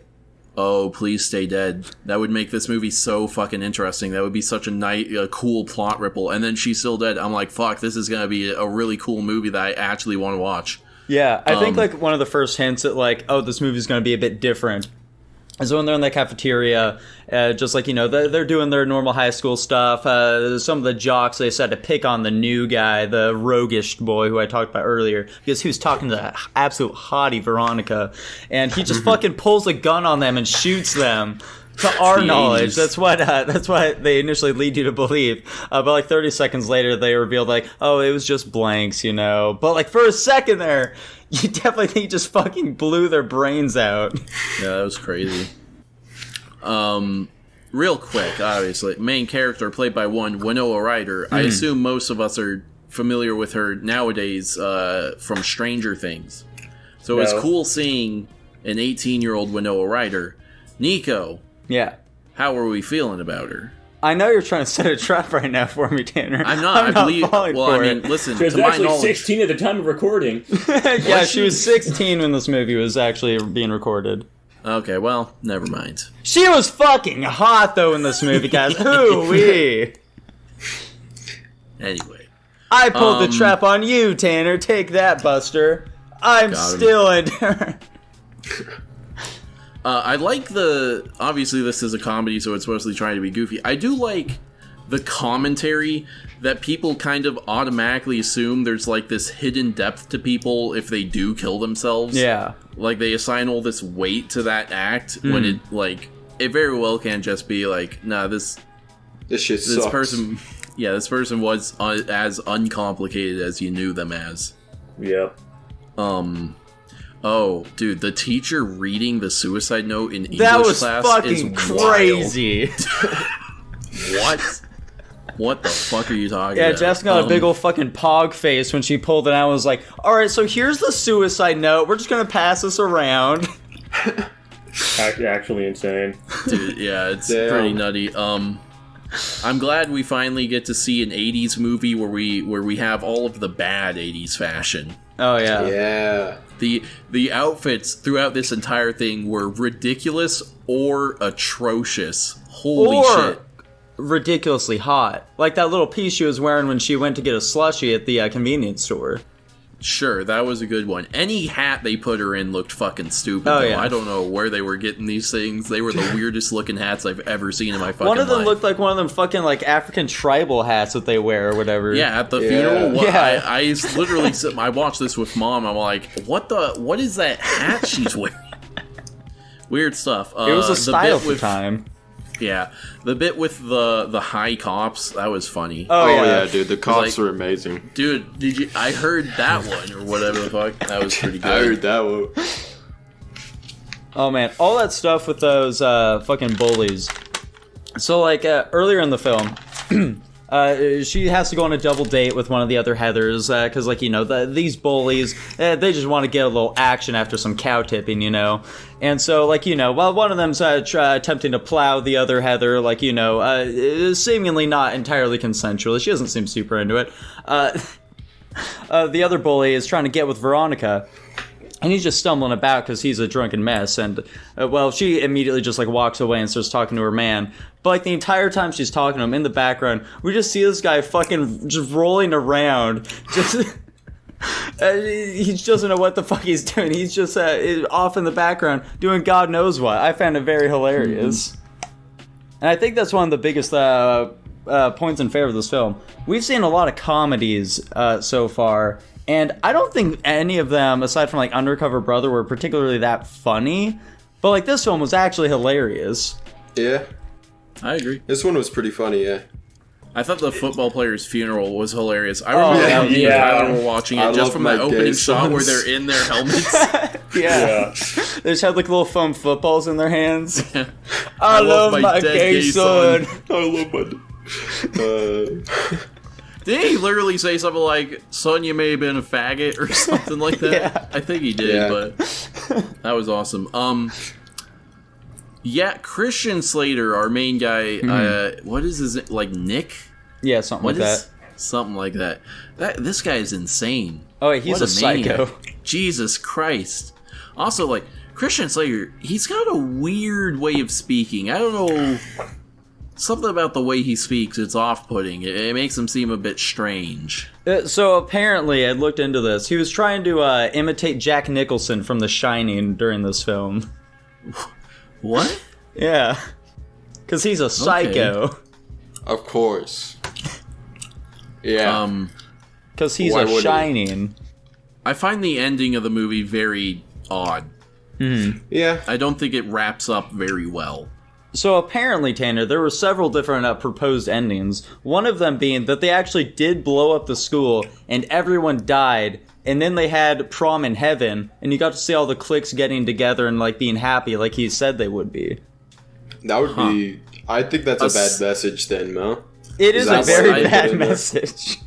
oh, please stay dead. That would make this movie so fucking interesting. That would be such a cool plot ripple. And then she's still dead. I'm like, fuck, this is going to be a really cool movie that I actually want to watch. Yeah, I think, like, one of the first hints at, like, oh, this movie's going to be a bit different is when they're in the cafeteria, just like, you know, they're doing their normal high school stuff. Some of the jocks, they decided to pick on the new guy, the roguish boy who I talked about earlier, because he was talking to the absolute hottie Veronica, and he just fucking pulls a gun on them and shoots them. To our knowledge, that's what they initially lead you to believe. But like 30 seconds later, they revealed like, oh, it was just blanks, you know. But like for a second there, you definitely think he just fucking blew their brains out. Yeah, that was crazy. Real quick, obviously, main character played by one Winona Ryder. I assume most of us are familiar with her nowadays from Stranger Things. So it's cool seeing an 18-year-old Winona Ryder. Nico. Yeah. How are we feeling about her? I know you're trying to set a trap right now for me, Tanner. I'm not. I believe. Well, I mean, listen. She was to actually my knowledge, 16 at the time of recording. Yeah, she was 16 when this movie was actually being recorded. Okay, well, never mind. She was fucking hot though in this movie, guys. Ooh-wee. Anyway, I pulled the trap on you, Tanner. Take that, Buster. I'm still in. I like obviously this is a comedy, so it's mostly trying to be goofy. I do like the commentary that people kind of automatically assume there's like this hidden depth to people if they do kill themselves. Yeah. Like they assign all this weight to that act when it very well can just be like, nah, this person, yeah, this person was as uncomplicated as you knew them as. Yep. Oh, dude, the teacher reading the suicide note in English That was class fucking is crazy. What? What the fuck are you talking Yeah, about? Jess got a big old fucking pog face when she pulled it out and was like, alright, so here's the suicide note. We're just gonna pass this around. Actually insane. Dude, yeah, it's Damn. pretty nutty. I'm glad we finally get to see an 80s movie where we have all of the bad 80s fashion. Oh, yeah. Yeah. The outfits throughout this entire thing were ridiculous or atrocious. Holy shit. Ridiculously hot. Like that little piece she was wearing when she went to get a slushie at the convenience store. Sure, that was a good one. Any hat they put her in looked fucking stupid, Oh, though. yeah. I don't know where they were getting these things. They were the weirdest looking hats I've ever seen in my fucking life. One of them looked like one of them fucking like African tribal hats that they wear or whatever. Yeah, at the funeral. What, Yeah. I literally I watched this with Mom. I'm like, what is that hat she's wearing? Weird stuff. It was a style bit for time. Yeah, the bit with the high cops, that was funny. Oh yeah, dude, the cops like- were amazing. Dude, did you? I heard that one or whatever the fuck. That was pretty good. I heard that one. Oh man, all that stuff with those fucking bullies. So like earlier in the film, she has to go on a double date with one of the other Heathers because like these bullies they just want to get a little action after some cow tipping, and so like while one of them's attempting to plow the other Heather, like seemingly not entirely consensual, she doesn't seem super into it. The other bully is trying to get with Veronica. And he's just stumbling about because he's a drunken mess. And, she immediately just, like, walks away and starts talking to her man. But, like, the entire time she's talking to him, in the background, we just see this guy fucking just rolling around. Just... he just doesn't know what the fuck he's doing. He's just off in the background doing God knows what. I found it very hilarious. And I think that's one of the biggest points in favor of this film. We've seen a lot of comedies so far. And I don't think any of them, aside from like Undercover Brother, were particularly that funny. But like this film was actually hilarious. Yeah, I agree. this one was pretty funny. Yeah, I thought the football player's funeral was hilarious. I remember how me and Tyler were watching it I just love from my that opening gay shot where sons. they're in their helmets. Yeah. They just had like little foam footballs in their hands. I love my dead gay son. I love my. Did he literally say something like, "Son, you may have been a faggot" or something like that? Yeah. I think he did, Yeah. but that was awesome. Yeah, Christian Slater, our main guy. What is his like Nick? Yeah, something What like is that. something like that? This guy is insane. Oh, wait, he's What a psycho. maniac. Jesus Christ. Also, like Christian Slater, he's got a weird way of speaking. I don't know. Something about the way he speaks, it's off-putting. It makes him seem a bit strange. So apparently, I looked into this. He was trying to imitate Jack Nicholson from The Shining during this film. What? Yeah. Because he's a psycho. Of course. Yeah. Because he's Why a wouldn't he? Shining. I find the ending of the movie very odd. yeah. I don't think it wraps up very well. So apparently, Tanner, there were several different proposed endings. One of them being that they actually did blow up the school and everyone died, and then they had prom in heaven, and you got to see all the cliques getting together and like being happy like he said they would be. That would be. I think that's a Us- bad message then, Mo. It is a That's very what I bad did in there. message.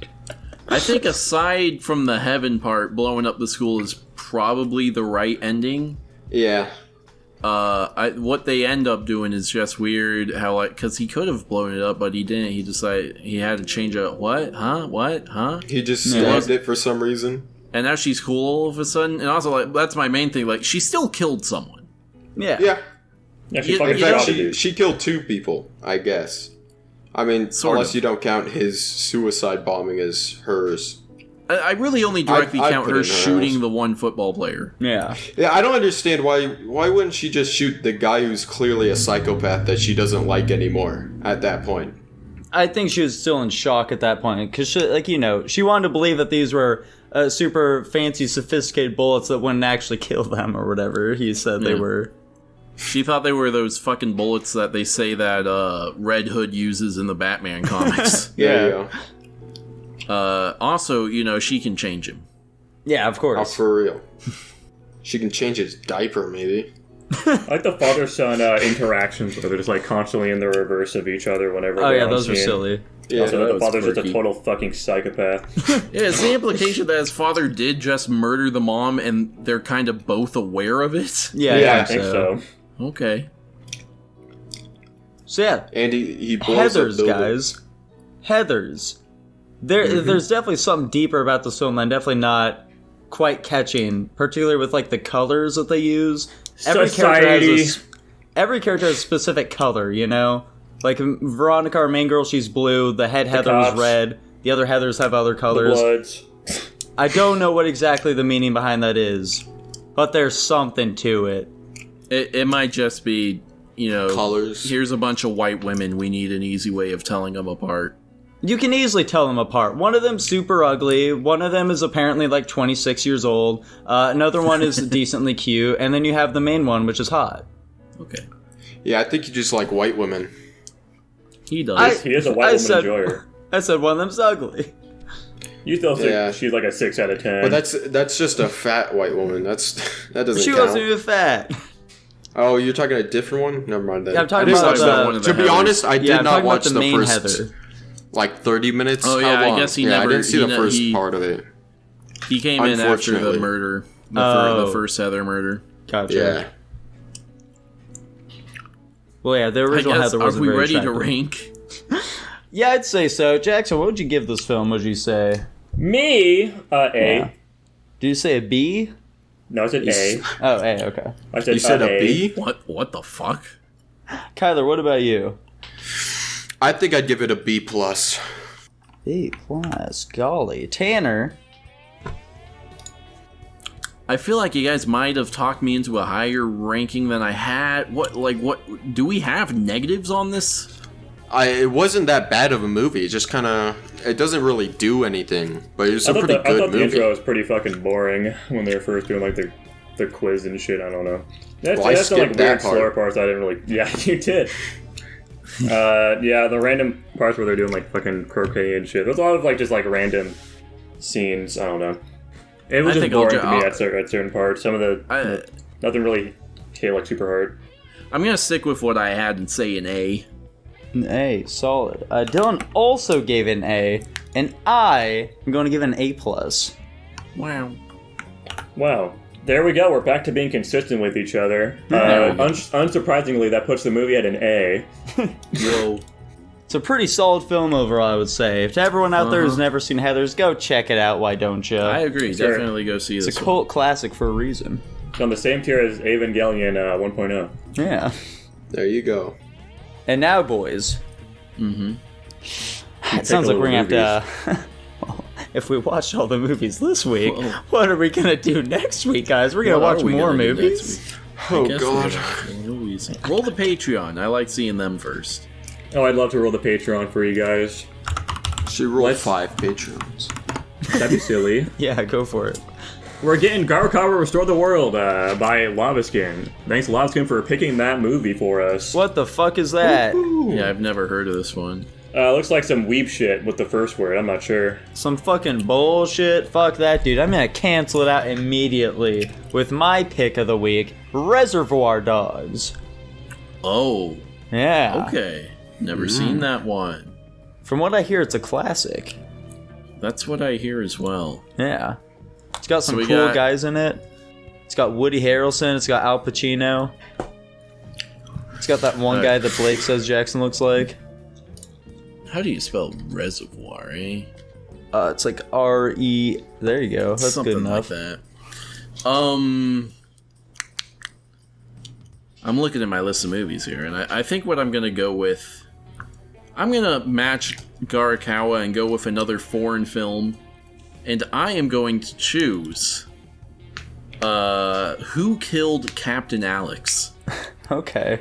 I think aside from the heaven part, blowing up the school is probably the right ending. Yeah. What they end up doing is just weird. How like, because he could have blown it up, but he didn't. He decided he had to change it. What? Huh? He just stabbed it for some reason. And now she's cool all of a sudden. And also, like, that's my main thing. Like, she still killed someone. Yeah. Yeah. Yeah, she You- fucking In you fact, shot the she, dude. she killed 2 people, I guess. I mean, Sort unless of. you don't count his suicide bombing as hers. I really only directly I'd count put her it in her shooting house. the one football player. Yeah. Yeah, I don't understand why wouldn't she just shoot the guy who's clearly a psychopath that she doesn't like anymore at that point? I think she was still in shock at that point because, she wanted to believe that these were super fancy, sophisticated bullets that wouldn't actually kill them or whatever he said they were. She thought they were those fucking bullets that they say that Red Hood uses in the Batman comics. There you go. Also, she can change him. Yeah, of Oh, course. for real. She can change his diaper, maybe. I like the father-son interactions where they're just like constantly in the reverse of each other whenever. Oh they're yeah, on those are scene. silly. Yeah, Also, that the was father's just a quirky. total fucking psychopath. Yeah, it's the implication that his father did just murder the mom, and they're kind of both aware of it. Yeah, I think so. Okay. So yeah, and he blows Heathers, up buildings. guys. Heathers. There's definitely something deeper about this film that I'm definitely not quite catching, particularly with like the colors that they use. Society. Every character has a specific color, you know? Like Veronica, our main girl, she's blue. The head Heather is cops. red. The other Heathers have other The colors. Bloods. I don't know what exactly the meaning behind that is, but there's something to it. It might just be, you know, Colors. Here's a bunch of white women. We need an easy way of telling them apart. You can easily tell them apart. One of them's super ugly. One of them is apparently like 26 years old. Another one is decently cute. And then you have the main one, which is hot. Okay. Yeah, I think you just like white women. He does. He is a white woman enjoyer. I said one of them's ugly. You still think Yeah. she's like a 6 out of 10. But that's just a fat white woman. That doesn't She count. wasn't even fat. Oh, you're talking a different one? Never mind that. Yeah, I'm talking I didn't about watch the- that one of To the be Heathers. honest, I Yeah, did I'm not talking watch about the the main first Heather. like 30 minutes. Oh, How yeah, I long? guess he I never- didn't see he the ne- first he- part of it. He came in after the Unfortunately. murder. The Oh. first Heather murder. Gotcha. Yeah. Well, yeah, the I original guess, Heather are wasn't we very ready to attractive. rank? Yeah, I'd say so. Jackson, what would you give this film, would you say? Me, A. Yeah. Did you say a B? No, I said A. Oh, A, okay. I said, You said a B? What the fuck? Kyler, what about you? I think I'd give it a B plus. B plus. Golly. Tanner. I feel like you guys might have talked me into a higher ranking than I had. What do we have negatives on this? It wasn't that bad of a movie. It just kind of it doesn't really do anything, but it's I a thought, pretty I good thought the movie. intro was pretty fucking boring when they were first doing like the quiz and shit. I don't know. That's, Well, I that's the like skipped that weird part. slower parts I didn't really. Yeah, you did. Yeah, the random parts where they're doing like fucking croquet and shit. There's a lot of like just like random scenes. I don't know. It was I just think I'll boring ju- to me I'll- at certain parts. Some of the nothing really hit like super hard. I'm gonna stick with what I had and say an A. An A. Solid. Dylan also gave it an A, and I am going to give it an A plus. Wow. Wow. There we go. We're back to being consistent with each other. Unsurprisingly, that puts the movie at an A. Whoa. It's a pretty solid film overall, I would say. To everyone out there who's never seen Heathers, go check it out. Why don't you? I agree. Sure. Definitely go see It's this a cult classic for a reason. It's on the same tier as Evangelion 1.0. Yeah. There you go. And now, boys. It sounds like we're gonna have to. Well, if we watched all the movies this week, what are we gonna do next week, guys? We're gonna What watch are we more gonna do movies. next week? Oh Guess we're god. gonna watch more movies. Roll the Patreon. I like seeing them first. Oh, I'd love to roll the Patreon for you guys. She rolled Let's- 5 patrons. That'd be silly. Yeah, go for it. We're getting Garakawa Restore the World by Lavaskin. Thanks, Lavaskin, for picking that movie for us. What the fuck is that? Yeah, I've never heard of this one. Looks like some weep shit with the first word. I'm not sure. Some fucking bullshit. Fuck that, dude. I'm gonna cancel it out immediately with my pick of the week: Reservoir Dogs. Oh, Yeah. okay. Never seen that one. From what I hear, it's a classic. That's what I hear as well. Yeah. It's got some we cool got- guys in it. It's got Woody Harrelson. It's got Al Pacino. It's got that one guy that Blake says Jackson looks like. How do you spell reservoir, eh? It's like R-E... There you go. That's Something good enough. like that. I'm looking at my list of movies here, and I think what I'm gonna go with... I'm gonna match Garakawa and go with another foreign film, and I am going to choose... Who Killed Captain Alex? Okay.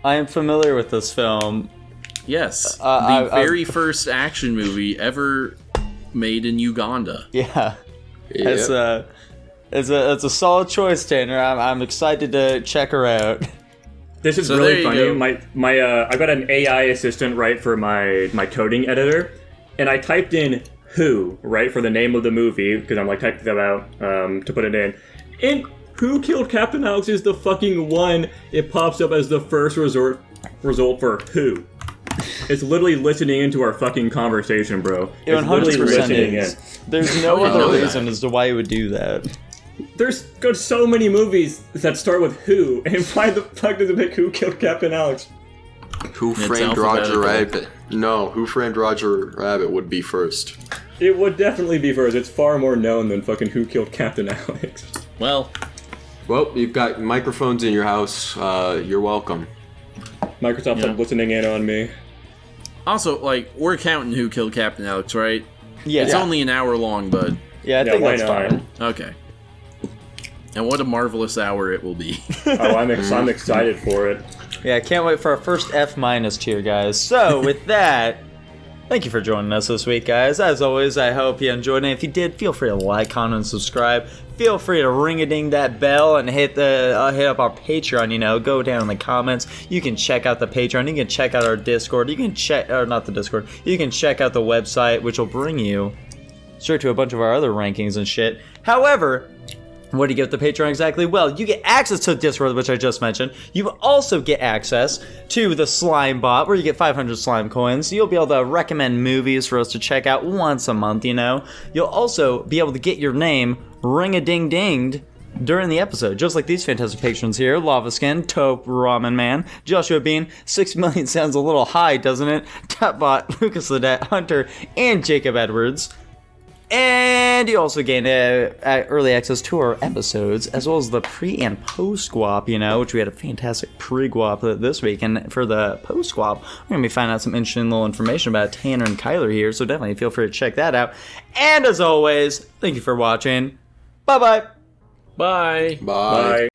I am familiar with this film. Yes, the I- very first action movie ever made in Uganda. Yeah. Yeah. It's a solid choice, Tanner. I'm excited to check her out. This is So there really you funny. go. My I've got an AI assistant, right, for my coding editor, and I typed in Who, right, for the name of the movie, because I'm like typing about to put it in. And Who Killed Captain Alex is the fucking one. It pops up as the first result for Who. It's literally listening into our fucking conversation, bro. It It's literally 100% listening in. is. There's no other reason as to why you would do that. There's so many movies that start with Who, and why the fuck does it pick Who Killed Captain Alex? Who It's Framed Roger alphabetical. Rabbit? No, Who Framed Roger Rabbit would be first. It would definitely be first. It's far more known than fucking Who Killed Captain Alex. Well, Well, you've got microphones in your house. You're welcome. Microsoft's like listening in on me. also, like, we're counting Who Killed Captain Alex, right? Yeah. It's only an hour long, bud. Yeah, I think why that's not? fine. Okay. And what a marvelous hour it will be. Oh, I'm excited for it. Yeah, I can't wait for our first F- tier, guys. So, with that, thank you for joining us this week, guys. As always, I hope you enjoyed it. If you did, feel free to like, comment, and subscribe. Feel free to ring-a-ding that bell and hit up our Patreon, you know. Go down in the comments. You can check out the Patreon. You can check out our Discord. You can check, or not the Discord. You can check out the website, which will bring you straight to a bunch of our other rankings and shit. However, what do you get with the Patreon exactly? Well, you get access to Discord, which I just mentioned. You also get access to the Slime Bot, where you get 500 slime coins. You'll be able to recommend movies for us to check out once a month, you know. You'll also be able to get your name ring-a-ding-dinged during the episode, just like these fantastic patrons here: Lava Skin, Taupe, Ramen Man, Joshua Bean. 6 million sounds a little high, doesn't it? Topbot, Lucas Ledette, Hunter, and Jacob Edwards. And you also gain early access to our episodes, as well as the pre and post guap, you know, which we had a fantastic pre guap this week. And for the post guap, we're going to be finding out some interesting little information about Tanner and Kyler here, so definitely feel free to check that out. And as always, thank you for watching. Bye-bye. Bye. Bye. Bye.